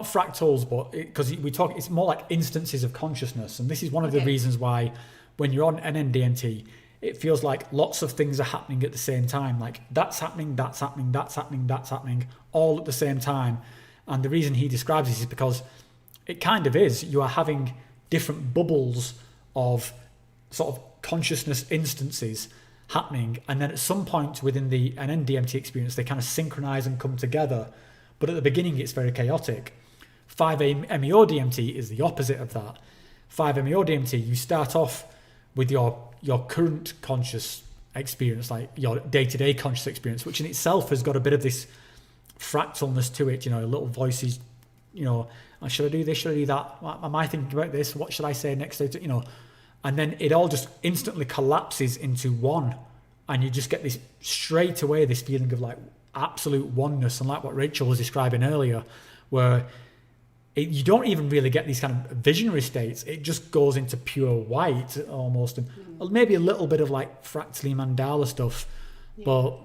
A: fractals, but because it's more like instances of consciousness, and this is one of the reasons why when you're on NN-DMT, it feels like lots of things are happening at the same time. Like that's happening, that's happening, that's happening, that's happening, all at the same time. And the reason he describes this is because it kind of is. You are having different bubbles of sort of consciousness instances happening, and then at some point within the NN-DMT experience, they kind of synchronize and come together. But at the beginning, it's very chaotic. 5-MeO-DMT is the opposite of that. 5-MeO-DMT, you start off with your current conscious experience, like your day-to-day conscious experience, which in itself has got a bit of this fractalness to it, little voices, should I do this, should I do that? What am I thinking about this? What should I say next? And then it all just instantly collapses into one, and you just get this straight away, this feeling of like absolute oneness, and like what Rachel was describing earlier, where you don't even really get these kind of visionary states. It just goes into pure white almost, and maybe a little bit of like fractally mandala stuff, but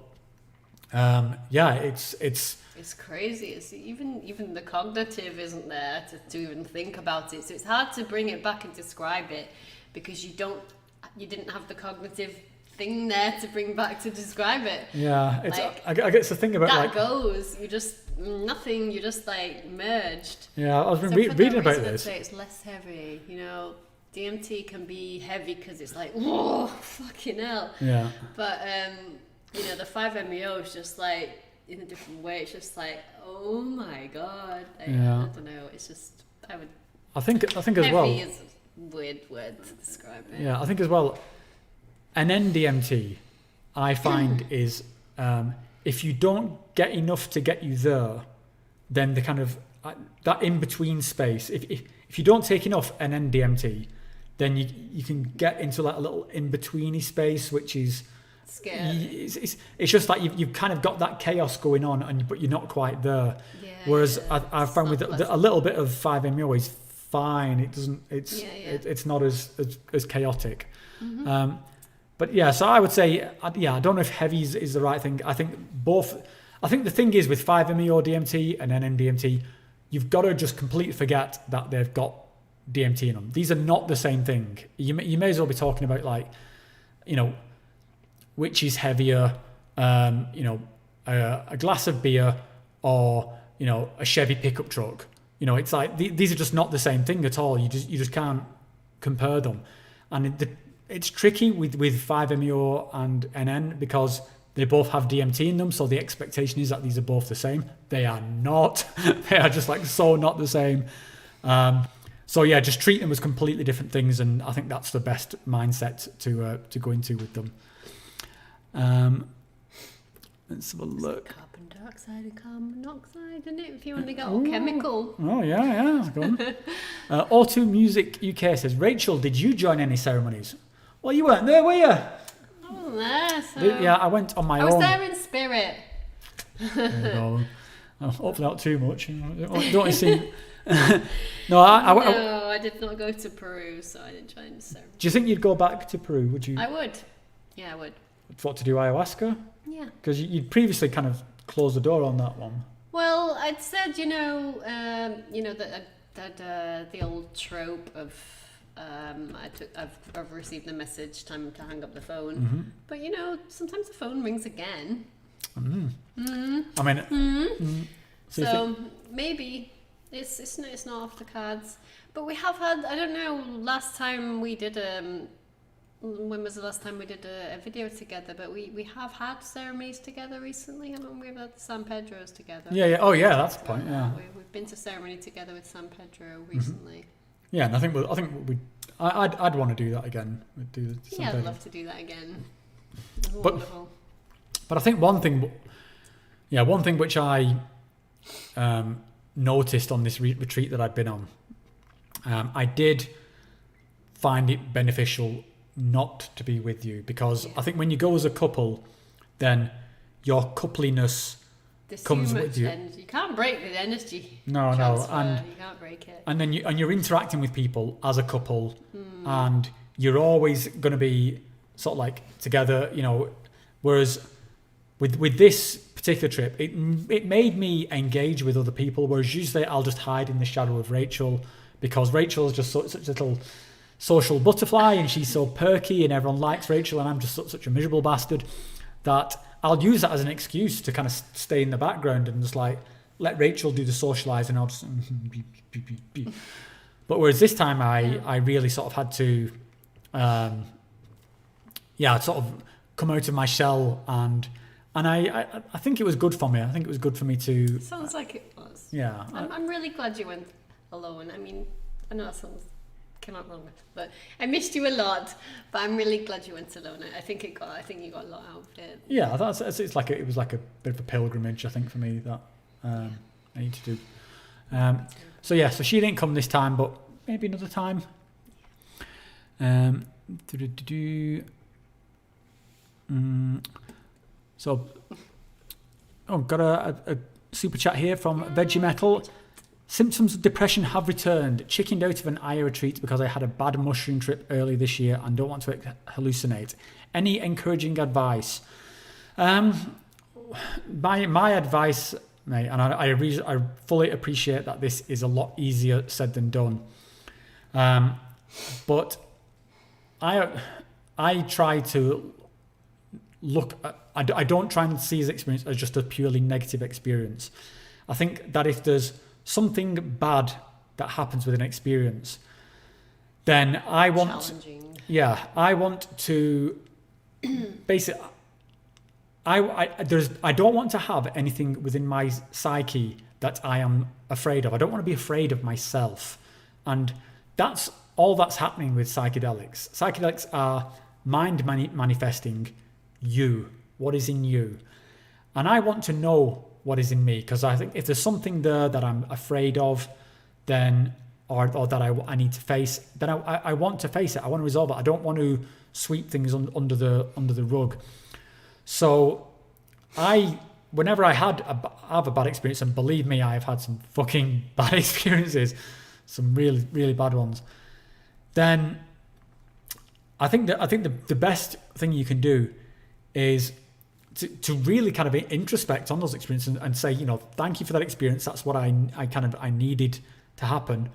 A: it's
B: crazy. It's even the cognitive isn't there to even think about it. So it's hard to bring it back and describe it because you didn't have the cognitive thing there to bring back to describe it.
A: Yeah, it's I guess the thing about
B: that goes. You just nothing. You just like merged.
A: Yeah, I was reading about this.
B: I'd say it's less heavy. DMT can be heavy because it's like whoa, fucking hell.
A: Yeah.
B: But the 5-MeO is just like in a different way. It's just like, oh my god. I don't know. It's just
A: I think as
B: heavy
A: well.
B: Is a weird word to describe it.
A: Yeah, I think as well. An NDMT, I find is if you don't get enough to get you there, then the kind of that in between space. If you don't take enough an NDMT, then you can get into like a little in betweeny space, which is scary. It's just like you've kind of got that chaos going on, but you're not quite there. Yeah, whereas I've found with a little bit of 5-MeO is fine. It doesn't. It's not as chaotic. Mm-hmm. But yeah, so I would say I don't know if heavy is the right thing. I think both. I think the thing is with 5-MeO DMT and NDMT, you've got to just completely forget that they've got DMT in them. These are not the same thing. You may as well be talking about like, which is heavier, a glass of beer or, a Chevy pickup truck. It's like these are just not the same thing at all. You just can't compare them. And it's tricky with 5-MeO and NN because they both have DMT in them. So the expectation is that these are both the same. They are not. They are just like so not the same. So yeah, just treat them as completely different things, and I think that's the best mindset to go into with them. Let's have a look.
B: Carbon dioxide and carbon monoxide, isn't it? If you want to get all chemical.
A: Oh yeah, go on. O2 Music UK says, Rachel, did you join any ceremonies? Well, you weren't there, were you?
B: I wasn't there. So.
A: Yeah, I went on my own.
B: I was there in spirit.
A: There you go. Hopefully not too much. Don't you see? No, I
B: did not go to Peru, so I didn't join the ceremony.
A: Do you think you'd go back to Peru? Would you?
B: I would. Yeah, I would.
A: What, to do ayahuasca?
B: Yeah.
A: Because you'd previously kind of closed the door on that one.
B: Well, I'd said, that the old trope of I've received the message, time to hang up the phone. Mm-hmm. But sometimes the phone rings again. Mm-hmm. Mm-hmm. I mean, mm-hmm. So maybe it's not off the cards. But we have had, I don't know, last time we did when was the last time we did a video together? But we have had ceremonies together recently, haven't we? We've had San Pedro's together.
A: Yeah. Oh yeah, that's the point. Yeah.
B: We've been to ceremony together with San Pedro recently. Mm-hmm.
A: Yeah, and I think I'd want to do that again.
B: I'd love to do that again. Wonderful.
A: But I think one thing which I noticed on this retreat that I'd been on, I did find it beneficial not to be with you, because I think when you go as a couple, then your coupliness comes with you.
B: You can't break the energy.
A: No, and
B: you can't break it.
A: And then you're interacting with people as a couple, and you're always going to be sort of like together, Whereas with this particular trip, it made me engage with other people. Whereas usually I'll just hide in the shadow of Rachel, because Rachel's just such a little social butterfly, and she's so perky, and everyone likes Rachel, and I'm just such a miserable bastard that I'll use that as an excuse to kind of stay in the background and just like let Rachel do the socialising. I'll just But whereas this time I really sort of had to sort of come out of my shell, and I think it was good for me. I think it was good for me to.
B: Sounds like it was.
A: Yeah.
B: I'm really glad you went alone. I mean, I know that came out wrong, but I missed you a lot. But I'm really glad you went alone. I think you got a lot out of it.
A: Yeah, it was like a bit of a pilgrimage, I think, for me that I need to do. So she didn't come this time, but maybe another time. Got a super chat here from Veggie Metal. Symptoms of depression have returned. Chickened out of an Aya retreat because I had a bad mushroom trip early this year and don't want to hallucinate. Any encouraging advice? My advice, mate, and I fully appreciate that this is a lot easier said than done. But I try to look at, I don't try and see his experience as just a purely negative experience. I think that if there's something bad that happens with an experience, then I want to basically, I don't want to have anything within my psyche that I am afraid of. I don't want to be afraid of myself. And that's all that's happening with psychedelics. Psychedelics are mind manifesting you, what is in you. And I want to know what is in me, because I think if there's something there that I'm afraid of, then or that I need to face, then I want to face it. I want to resolve it. I don't want to sweep things under the rug. So whenever I have a bad experience, and believe me, I've had some fucking bad experiences, some really, really bad ones, then I think the best thing you can do is to really kind of introspect on those experiences and say, thank you for that experience. That's what I needed to happen.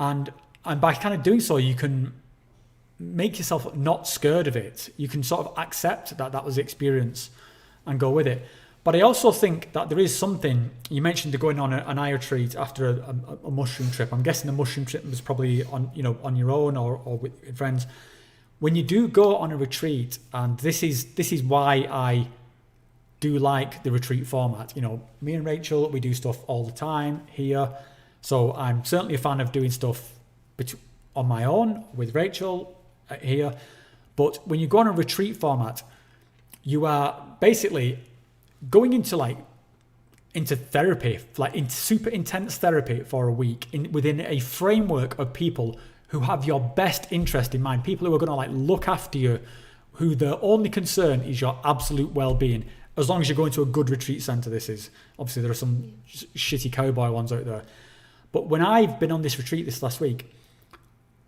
A: And by kind of doing so, you can make yourself not scared of it. You can sort of accept that was the experience and go with it. But I also think that there is something, you mentioned going on an aya retreat after a mushroom trip. I'm guessing the mushroom trip was probably on your own or with friends. When you do go on a retreat, and this is why I do like the retreat format. Me and Rachel, we do stuff all the time here. So I'm certainly a fan of doing stuff on my own with Rachel here. But when you go on a retreat format, you are basically going into therapy, into super intense therapy for a week within a framework of people who have your best interest in mind, people who are going to look after you, who their only concern is your absolute well-being. As long as you're going to a good retreat center, this is obviously there are some shitty cowboy ones out there. But when I've been on this retreat this last week,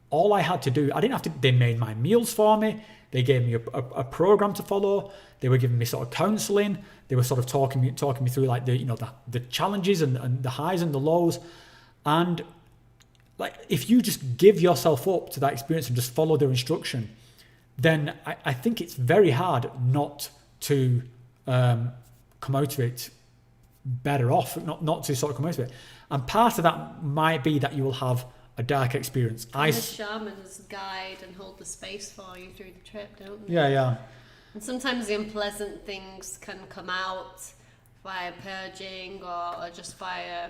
A: all I had to do, they made my meals for me. They gave me a program to follow. They were giving me sort of counseling. They were sort of talking me through the challenges and the highs and the lows. And if you just give yourself up to that experience and just follow their instruction, then I think it's very hard not to come out of it better off, not to sort of come out of it. And part of that might be that you will have a dark experience.
B: And the shamans guide and hold the space for you through the trip, don't they?
A: Yeah.
B: And sometimes the unpleasant things can come out via purging or just via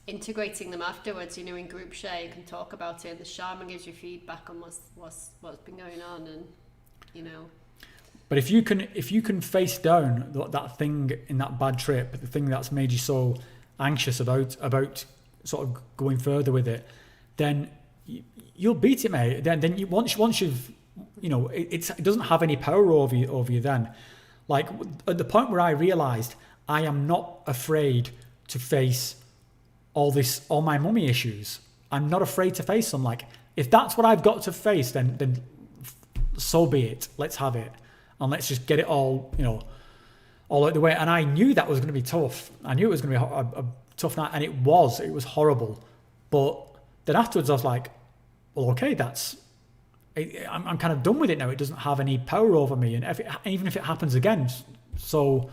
B: integrating them afterwards. In group share, you can talk about it, and the shaman gives you feedback on what's been going on, and
A: But if you can face down that thing in that bad trip, the thing that's made you so anxious about sort of going further with it, then you'll beat it, mate. Then once you've it doesn't have any power over you then. At the point where I realized I am not afraid to face all my mummy issues. I'm not afraid to face them. If that's what I've got to face, then so be it. Let's have it. And let's just get it all out the way. And I knew that was going to be tough. I knew it was going to be a tough night, and it was horrible. But then afterwards I was like, well, okay, I'm kind of done with it now. It doesn't have any power over me. And even if it happens again. So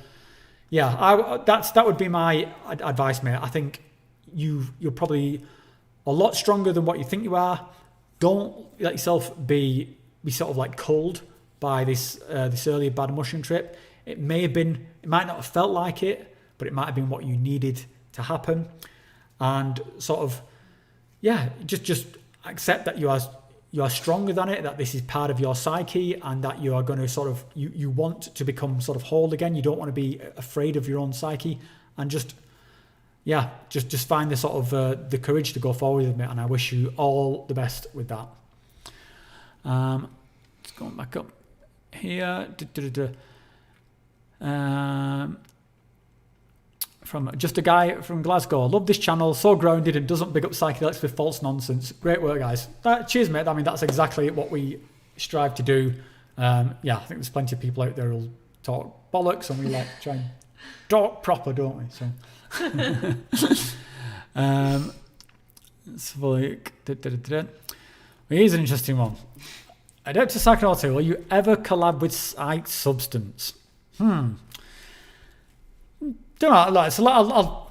A: yeah, that would be my advice, mate. I think you're probably a lot stronger than what you think you are. Don't let yourself be sort of culled by this earlier bad mushroom trip. It might not have felt like it, but it might have been what you needed to happen. And sort of, just accept that you are stronger than it, that this is part of your psyche, and that you are going to sort of, you want to become sort of whole again. You don't want to be afraid of your own psyche, and just find the sort of the courage to go forward with it. And I wish you all the best with that. Let's go back up here. From just a guy from Glasgow. I love this channel, so grounded and doesn't big up psychedelics with false nonsense. Great work, guys. Cheers, mate. I mean, that's exactly what we strive to do. I think there's plenty of people out there who'll talk bollocks, and we try and talk proper, don't we? So let's have a look. Here's an interesting one. Adeptus Psychonautica, will you ever collab with Psych Substance? Don't know. So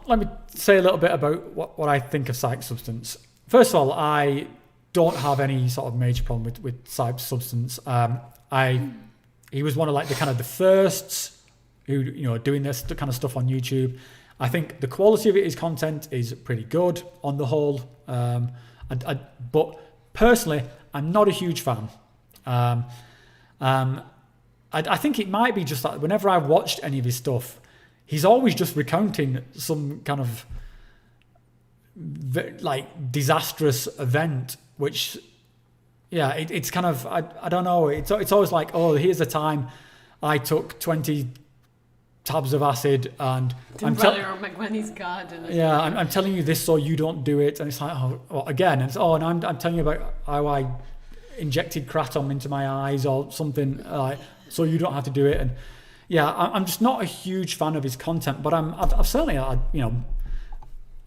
A: let me say a little bit about what I think of Psych Substance. First of all, I don't have any sort of major problem with Psych Substance. He was one of the first who are doing this kind of stuff on YouTube. I think the quality of his content is pretty good on the whole. But personally, I'm not a huge fan. I think it might be just that whenever I've watched any of his stuff, he's always just recounting some kind of like disastrous event, which, it's kind of, I don't know. It's always like, oh, here's the time I took 20 tabs of acid and I'm telling you this so you don't do it. And it's like, again, and it's, and I'm telling you about how I injected kratom into my eyes or something, so you don't have to do it. And I'm just not a huge fan of his content, but I've certainly,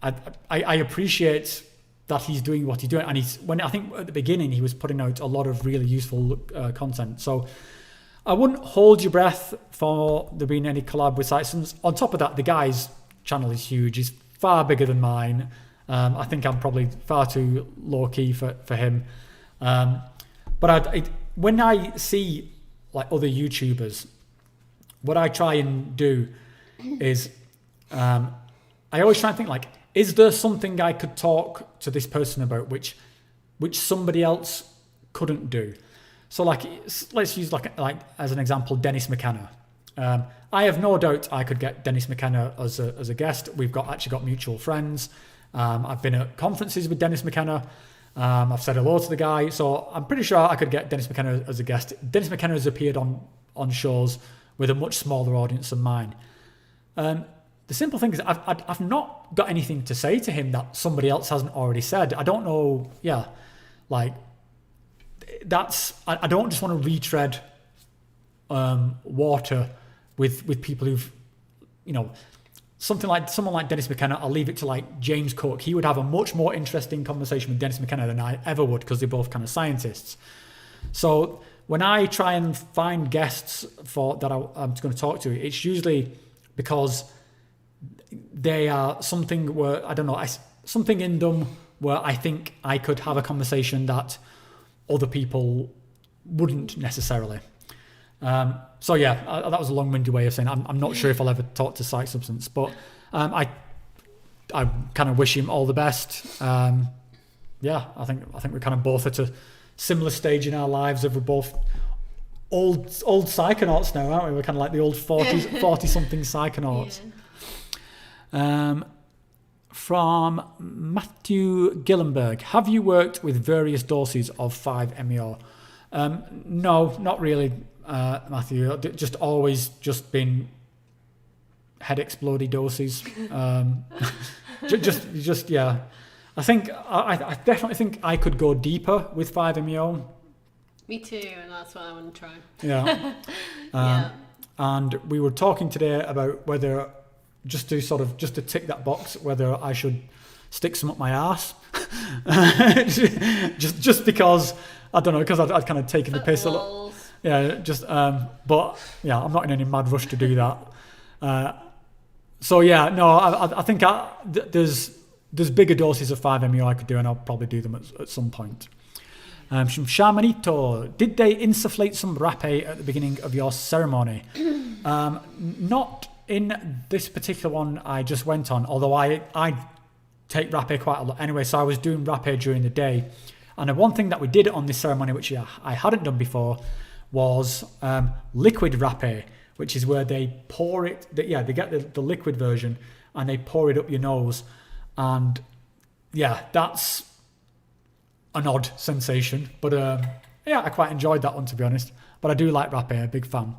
A: I appreciate that he's doing what he's doing. And I think at the beginning he was putting out a lot of really useful content. So I wouldn't hold your breath for there being any collab with Psychonauts. On top of that, the guy's channel is huge. He's far bigger than mine. I think I'm probably far too low key for him. But when I see like other YouTubers, what I try and do is I always try and think like, is there something I could talk to this person about which somebody else couldn't do? So like, let's use like as an example, Dennis McKenna. I have no doubt I could get Dennis McKenna as a guest. We've actually got mutual friends. I've been at conferences with Dennis McKenna. I've said hello to the guy, so I'm pretty sure I could get Dennis McKenna as a guest. Dennis McKenna has appeared on shows with a much smaller audience than mine. The simple thing is I've not got anything to say to him that somebody else hasn't already said. I don't know, like I don't just want to retread water with people who've, someone like Dennis McKenna. I'll leave it to like James Cook. He would have a much more interesting conversation with Dennis McKenna than I ever would, because they're both kind of scientists. So when I try and find guests that I'm going to talk to, it's usually because they are something where, I don't know, something in them where I think I could have a conversation that other people wouldn't necessarily. That was a long-winded way of saying I'm not sure if I'll ever talk to Psych Substance, but I kind of wish him all the best. I think we're kind of both at a similar stage in our lives of we're both old psychonauts now, aren't we? We're kind of like the old 40-something psychonauts. From Matthew Gillenberg, have you worked with various doses of 5-MeO? No, not really, Matthew. Just always just been head explodey doses. just yeah. I think I definitely think I could go deeper with 5-MeO.
B: Me too, and that's what I want to try.
A: Yeah. And we were talking today about whether just to tick that box, whether I should stick some up my arse. just because, I don't know, because I'd kind of taken the piss a lot. Yeah, but yeah, I'm not in any mad rush to do that. I think there's bigger doses of 5-MeO I could do, and I'll probably do them at some point. From Shamanito, did they insufflate some rapé at the beginning of your ceremony? Not in this particular one I just went on, although I take rapé quite a lot anyway, so I was doing rapé during the day. And the one thing that we did on this ceremony, which I hadn't done before, was liquid rapé, which is where they pour it, they get the liquid version and they pour it up your nose. And yeah, that's an odd sensation, but I quite enjoyed that one, to be honest. But I do like rapé, a big fan.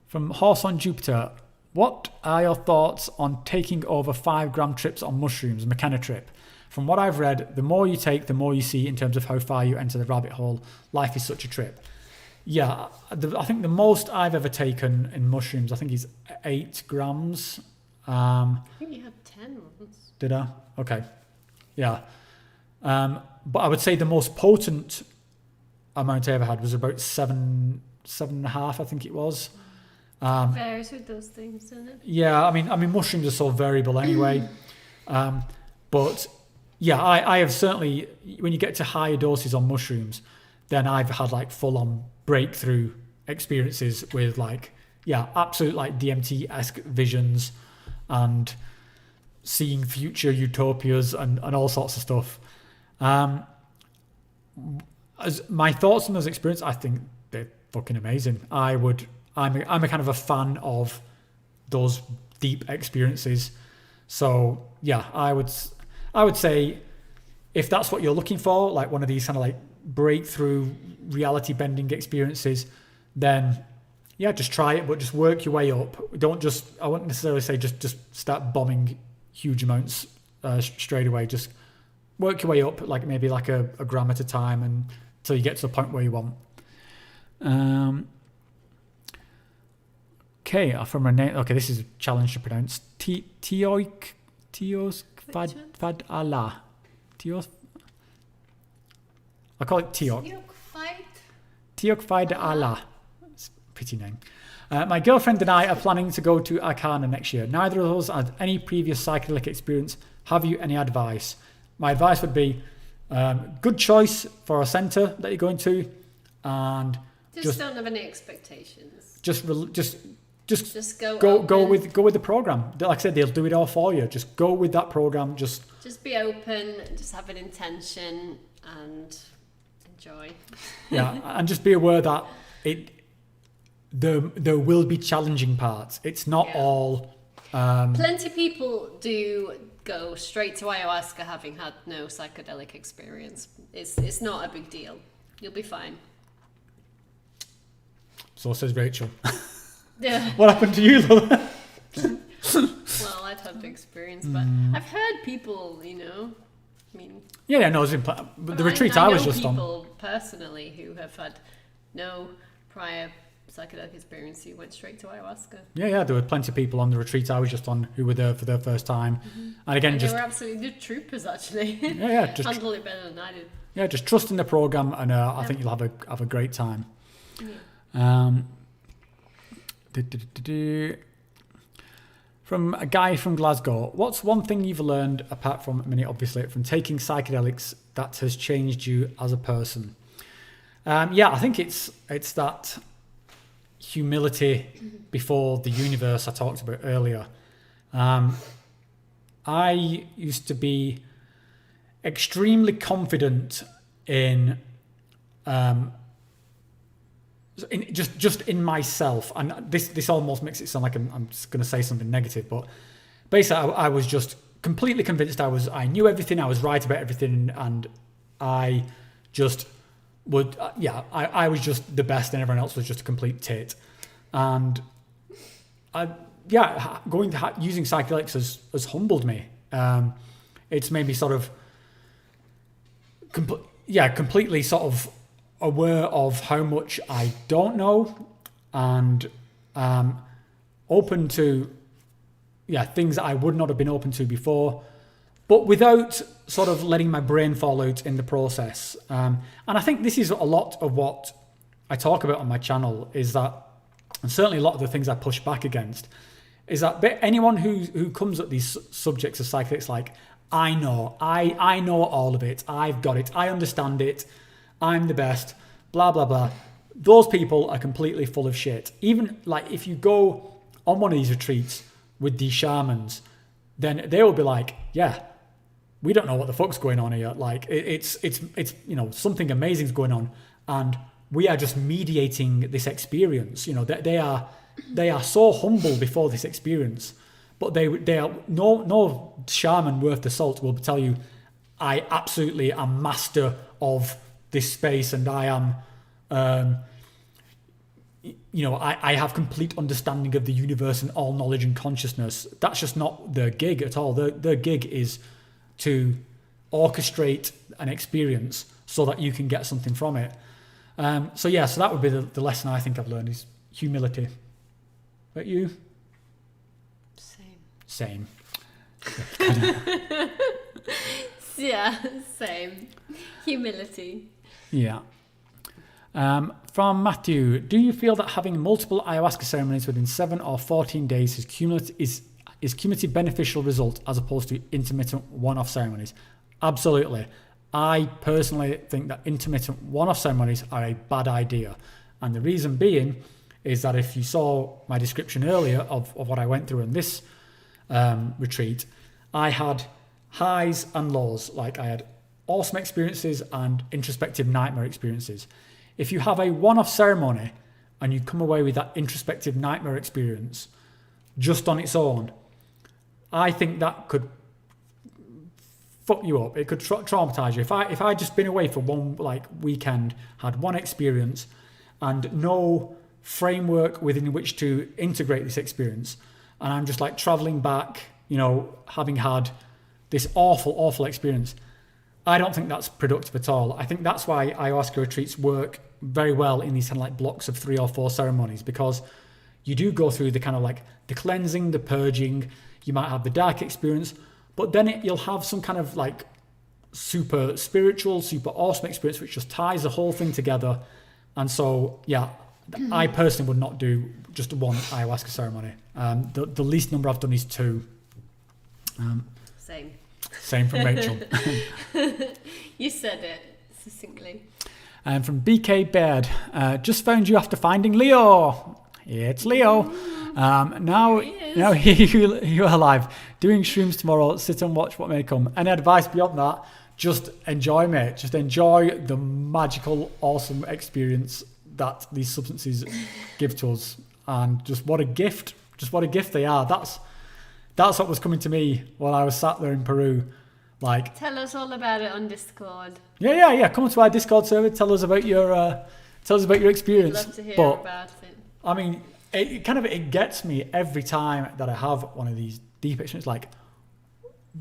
A: From Horse on Jupiter, what are your thoughts on taking over 5-gram trips on mushrooms, McKenna trip? From what I've read, the more you take, the more you see in terms of how far you enter the rabbit hole. Life is such a trip. Yeah, I think the most I've ever taken in mushrooms, I think is 8 grams.
B: I think you had 10 once.
A: Did I? Okay. Yeah. But I would say the most potent amount I ever had was about 7.5, I think it was.
B: Varies with those things, doesn't it?
A: Yeah, I mean, mushrooms are so variable anyway. But yeah, I have certainly, when you get to higher doses on mushrooms, then I've had like full on breakthrough experiences with like, absolute like DMT-esque visions and seeing future utopias and all sorts of stuff. As my thoughts on those experiences, I think they're fucking amazing. I'm a kind of a fan of those deep experiences. So yeah, I would say if that's what you're looking for, like one of these kind of like breakthrough reality bending experiences, then yeah, just try it, but just work your way up. I wouldn't necessarily say just start bombing huge amounts straight away. Just work your way up, like maybe like a gram at a time, and until you get to the point where you want. Okay, from Renee. Okay, this is a challenge to pronounce. Tios Fad Tios. I call it Tiok. Tiok Fad Allah. It's a pretty name. My girlfriend and I are planning to go to Arcana next year. Neither of us had any previous psychedelic experience. Have you any advice? My advice would be good choice for a centre that you're going to, and
B: just don't have any expectations.
A: Just go with the program. Like I said, they'll do it all for you. Just go with that program. Just
B: be open. Just have an intention and enjoy.
A: Yeah, and just be aware that there will be challenging parts. It's not all.
B: Plenty of people do go straight to ayahuasca having had no psychedelic experience. It's not a big deal. You'll be fine.
A: So says Rachel.
B: Yeah.
A: What happened to you, though?
B: Well, I'd had the experience, but I've heard people, I mean...
A: Yeah, no, the retreat I was just on.
B: I know people personally who have had no prior psychedelic experience who went straight to ayahuasca.
A: Yeah, there were plenty of people on the retreat I was just on who were there for their first time. And again,
B: they were absolutely good troopers, actually.
A: Yeah, just
B: handled it better than I did.
A: Yeah, just trust in the program, and I think you'll have a great time. Yeah. From a guy from Glasgow, what's one thing you've learned, apart from many obviously, from taking psychedelics that has changed you as a person? I think it's that humility before the universe I talked about earlier. I used to be extremely confident in just in myself, and this almost makes it sound like I'm just going to say something negative, but basically I was just completely convinced I knew everything, I was right about everything, and I just would I was just the best and everyone else was just a complete tit. And using psychedelics has humbled me. It's made me sort of completely sort of aware of how much I don't know, and open to things that I would not have been open to before, but without sort of letting my brain fall out in the process. And I think this is a lot of what I talk about on my channel, is that, and certainly a lot of the things I push back against, is that anyone who comes at these subjects of psychedelics like, I know all of it, I've got it, I understand it, I'm the best, blah, blah, blah. Those people are completely full of shit. Even like if you go on one of these retreats with these shamans, then they will be like, yeah, we don't know what the fuck's going on here. Like it's something amazing's going on, and we are just mediating this experience. They are so humble before this experience, but they are no shaman worth the salt will tell you, I absolutely am master of this space, and I am, I have complete understanding of the universe and all knowledge and consciousness. That's just not their gig at all. Their gig is to orchestrate an experience so that you can get something from it. So that would be the lesson I think I've learned, is humility. But you? Same.
B: Yeah, same. Humility.
A: Yeah. From Matthew, do you feel that having multiple ayahuasca ceremonies within 7 or 14 days is cumulative beneficial result as opposed to intermittent one-off ceremonies? Absolutely. I personally think that intermittent one-off ceremonies are a bad idea. And the reason being is that if you saw my description earlier of what I went through in this retreat, I had highs and lows. Like, I had awesome experiences and introspective nightmare experiences. If you have a one-off ceremony and you come away with that introspective nightmare experience just on its own, I think that could fuck you up. It could traumatize you. If I just been away for one weekend, had one experience and no framework within which to integrate this experience, and I'm just like traveling back, having had this awful experience, I don't think that's productive at all. I think that's why ayahuasca retreats work very well in these kind of like blocks of 3 or 4 ceremonies, because you do go through the kind of like the cleansing, the purging, you might have the dark experience, but then you'll have some kind of like super spiritual, super awesome experience which just ties the whole thing together. And so, yeah, I personally would not do just one ayahuasca ceremony. The least number I've done is 2. Same from Rachel.
B: You said it succinctly.
A: And from BK Baird, just found you after finding Leo. It's Leo. Now you are alive. Doing shrooms tomorrow. Sit and watch what may come. Any advice beyond that? Just enjoy, mate. Just enjoy the magical, awesome experience that these substances give to us. And just what a gift. Just what a gift they are. That's what was coming to me when I was sat there in Peru. Like,
B: tell us all about it on Discord.
A: Yeah. Come to our Discord server. Tell us about your experience.
B: I'd love to hear about it.
A: I mean, it gets me every time that I have one of these deep experiences. Like,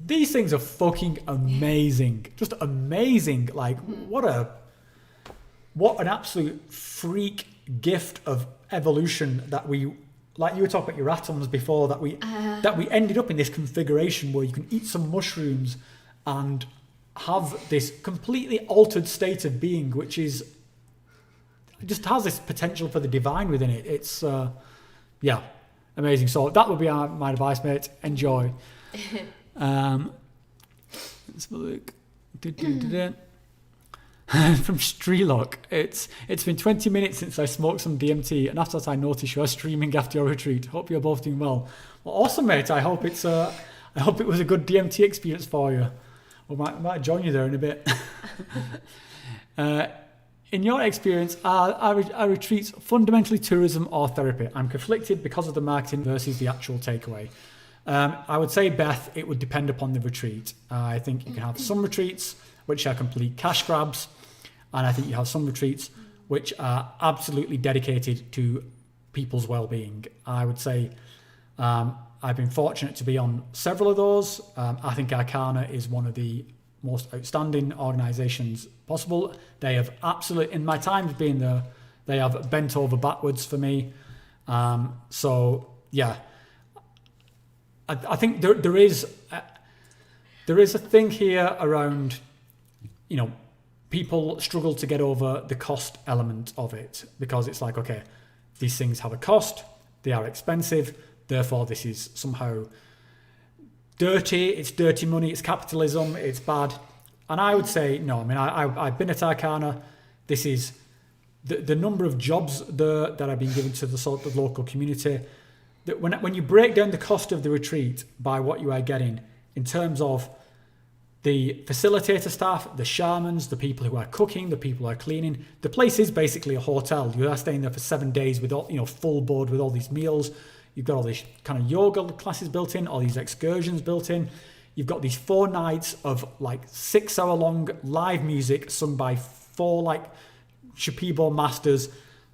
A: these things are fucking amazing. Just amazing. Like, what an absolute freak gift of evolution that we, like you were talking about your atoms before, that we ended up in this configuration where you can eat some mushrooms and have this completely altered state of being, which is just has this potential for the divine within it. It's amazing. So that would be my advice, mate. Enjoy. Let's have a look. From Streelock, it's been 20 minutes since I smoked some DMT, and after that I noticed you are streaming after your retreat. Hope you're both doing well. Well, awesome, mate. I hope it was a good DMT experience for you. We might join you there in a bit. In your experience, are retreats fundamentally tourism or therapy? I'm conflicted because of the marketing versus the actual takeaway. I would say, Beth, it would depend upon the retreat. I think you can have some retreats which are complete cash grabs, and I think you have some retreats which are absolutely dedicated to people's well-being. I would say I've been fortunate to be on several of those. I think Arcana is one of the most outstanding organisations possible. They have absolutely, in my time being there, they have bent over backwards for me. So yeah, I think there is a thing here around, people struggle to get over the cost element of it, because it's like, okay, these things have a cost, they are expensive, therefore this is somehow dirty, it's dirty money, it's capitalism, it's bad. And I would say, no, I mean, I've been at Arcana, this is the number of jobs that are being given to the sort of local community, that when you break down the cost of the retreat by what you are getting in terms of the facilitator staff, the shamans, the people who are cooking, the people who are cleaning, the place is basically a hotel. You are staying there for 7 days with all, full board with all these meals. You've got all these kind of yoga classes built in, all these excursions built in. You've got these 4 nights of like 6 hour long live music sung by 4 like Shipibo masters,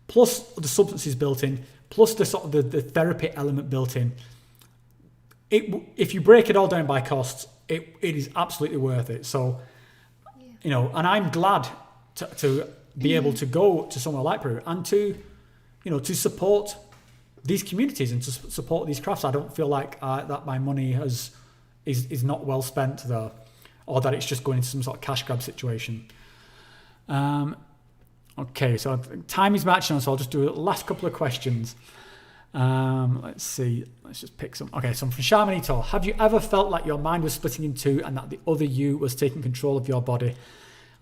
A: plus the substances built in, plus the sort of the therapy element built in. If you break it all down by costs, it is absolutely worth it. So, and I'm glad to be able to go to somewhere like Peru and to support these communities and to support these crafts. I don't feel like that my money is not well spent there, or that it's just going into some sort of cash grab situation. Okay, so time is matching on, so I'll just do the last couple of questions. Let's see. Let's just pick some. Okay, so from Shamanito. Have you ever felt like your mind was splitting in two and that the other you was taking control of your body?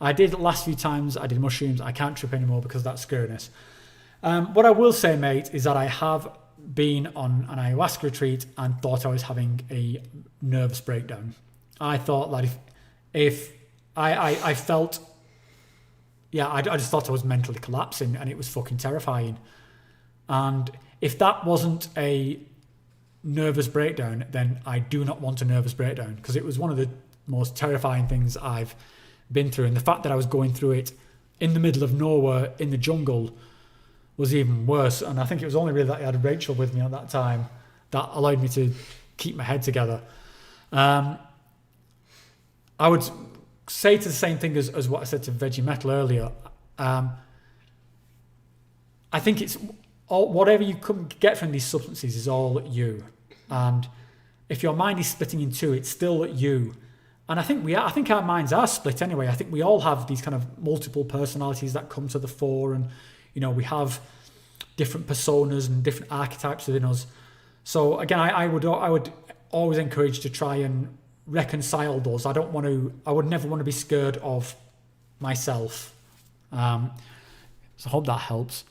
A: I did the last few times I did mushrooms. I can't trip anymore because of that scariness. What I will say, mate, is that I have been on an ayahuasca retreat and thought I was having a nervous breakdown. I thought that if I felt, I just thought I was mentally collapsing, and it was fucking terrifying. And if that wasn't a nervous breakdown, then I do not want a nervous breakdown, because it was one of the most terrifying things I've been through. And the fact that I was going through it in the middle of nowhere in the jungle was even worse. And I think it was only really that I had Rachel with me at that time that allowed me to keep my head together. I would say to the same thing as what I said to Veggie Metal earlier. I think it's all, whatever you get from these substances is all you. And if your mind is splitting in two, it's still you. And I think I think our minds are split anyway. I think we all have these kind of multiple personalities that come to the fore, and we have different personas and different archetypes within us. So again, I would always encourage to try and reconcile those. I would never want to be scared of myself. So I hope that helps.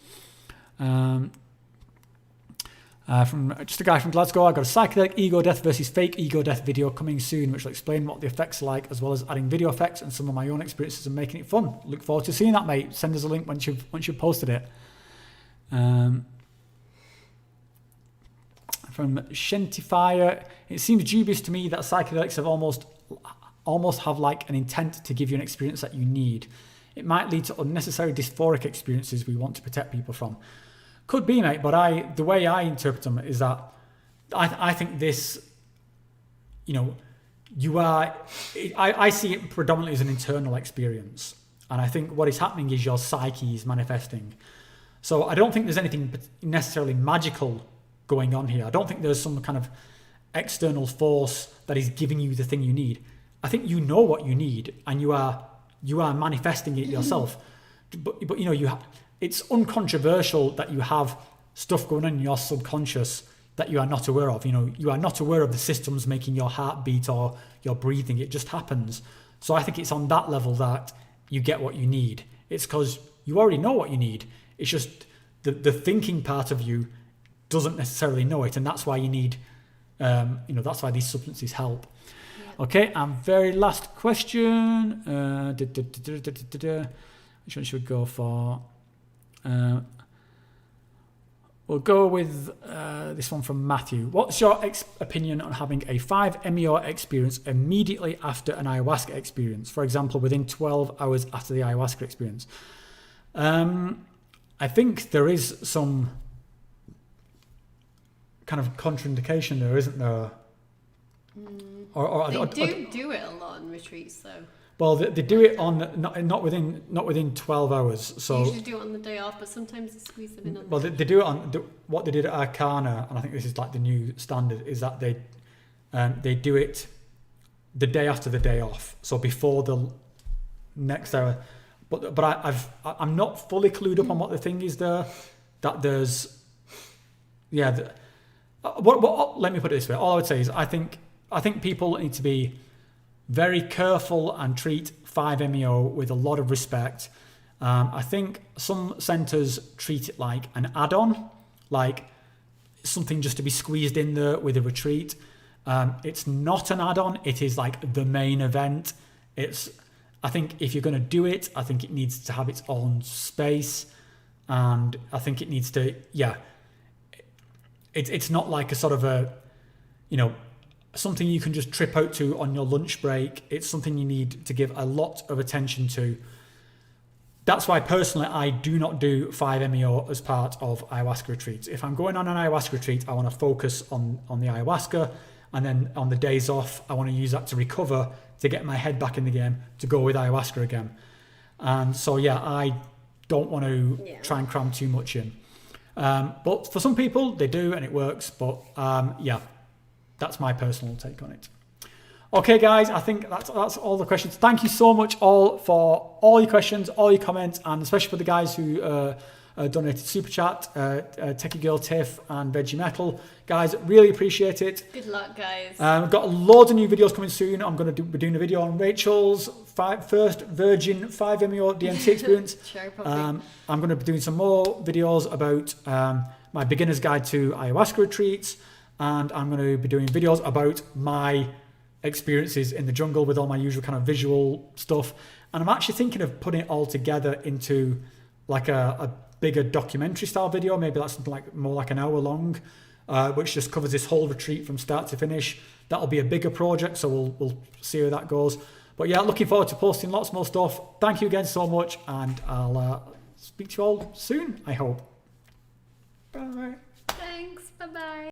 A: From just a guy from Glasgow, I got a psychedelic ego death versus fake ego death video coming soon, which will explain what the effects are like, as well as adding video effects and some of my own experiences and making it fun. Look forward to seeing that, mate. Send us a link once you've posted it. From Shentifier, it seems dubious to me that psychedelics have almost have like an intent to give you an experience that you need. It might lead to unnecessary dysphoric experiences we want to protect people from. Could be, mate, but the way I interpret them is that I think this, I see it predominantly as an internal experience. And I think what is happening is your psyche is manifesting. So I don't think there's anything necessarily magical going on here. I don't think there's some kind of external force that is giving you the thing you need. I think you know what you need, and you are manifesting it yourself. But it's uncontroversial that you have stuff going on in your subconscious that you are not aware of. You are not aware of the systems making your heart beat or your breathing. It just happens. So I think it's on that level that you get what you need. It's because you already know what you need. It's just the thinking part of you doesn't necessarily know it, and that's why you need, that's why these substances help. Yeah. Okay, and very last question. Which one should we go for? We'll go with this one from Matthew. What's your opinion on having a 5-MeO experience immediately after an ayahuasca experience? For example, within 12 hours after the ayahuasca experience. I think there is some kind of contraindication there, isn't there? They do it a lot in retreats, though. Well, they do it on not within 12 hours. So
B: they usually do it on the day off, but sometimes they squeeze them in on.
A: Well, they do it on what they did at Arcana, and I think this is like the new standard, is that they do it the day after the day off, so before the next hour. But I'm not fully clued up on what the thing is there. That there's, let me put it this way. All I would say is I think people need to be very careful and treat 5-MeO with a lot of respect. I think some centres treat it like an add-on, like something just to be squeezed in there with a retreat. It's not an add-on. It is like the main event. I think if you're going to do it, I think it needs to have its own space, and I think it needs to, it's not like a sort of a, something you can just trip out to on your lunch break. It's something you need to give a lot of attention to. That's why personally I do not do 5-MeO as part of ayahuasca retreats. If I'm going on an ayahuasca retreat, I want to focus on the ayahuasca, and then on the days off, I want to use that to recover, to get my head back in the game, to go with ayahuasca again. And so, I don't want to try and cram too much in. But for some people, they do, and it works. But that's my personal take on it. Okay, guys, I think that's all the questions. Thank you so much all for all your questions, all your comments, and especially for the guys who donated super chat, Techie Girl Tiff and Veggie Metal. Guys, really appreciate it.
B: Good luck, guys.
A: We've got loads of new videos coming soon. I'm going to be doing a video on Rachel's first virgin 5-MeO DMT experience.
B: Sure, probably.
A: I'm going to be doing some more videos about my beginner's guide to ayahuasca retreats, and I'm going to be doing videos about my experiences in the jungle with all my usual kind of visual stuff. And I'm actually thinking of putting it all together into like a bigger documentary style video. Maybe that's something like more like an hour long, which just covers this whole retreat from start to finish. That'll be a bigger project, so we'll see how that goes. But yeah, looking forward to posting lots more stuff. Thank you again so much, and I'll speak to you all soon, I hope. Bye.
B: Thanks. Bye-bye.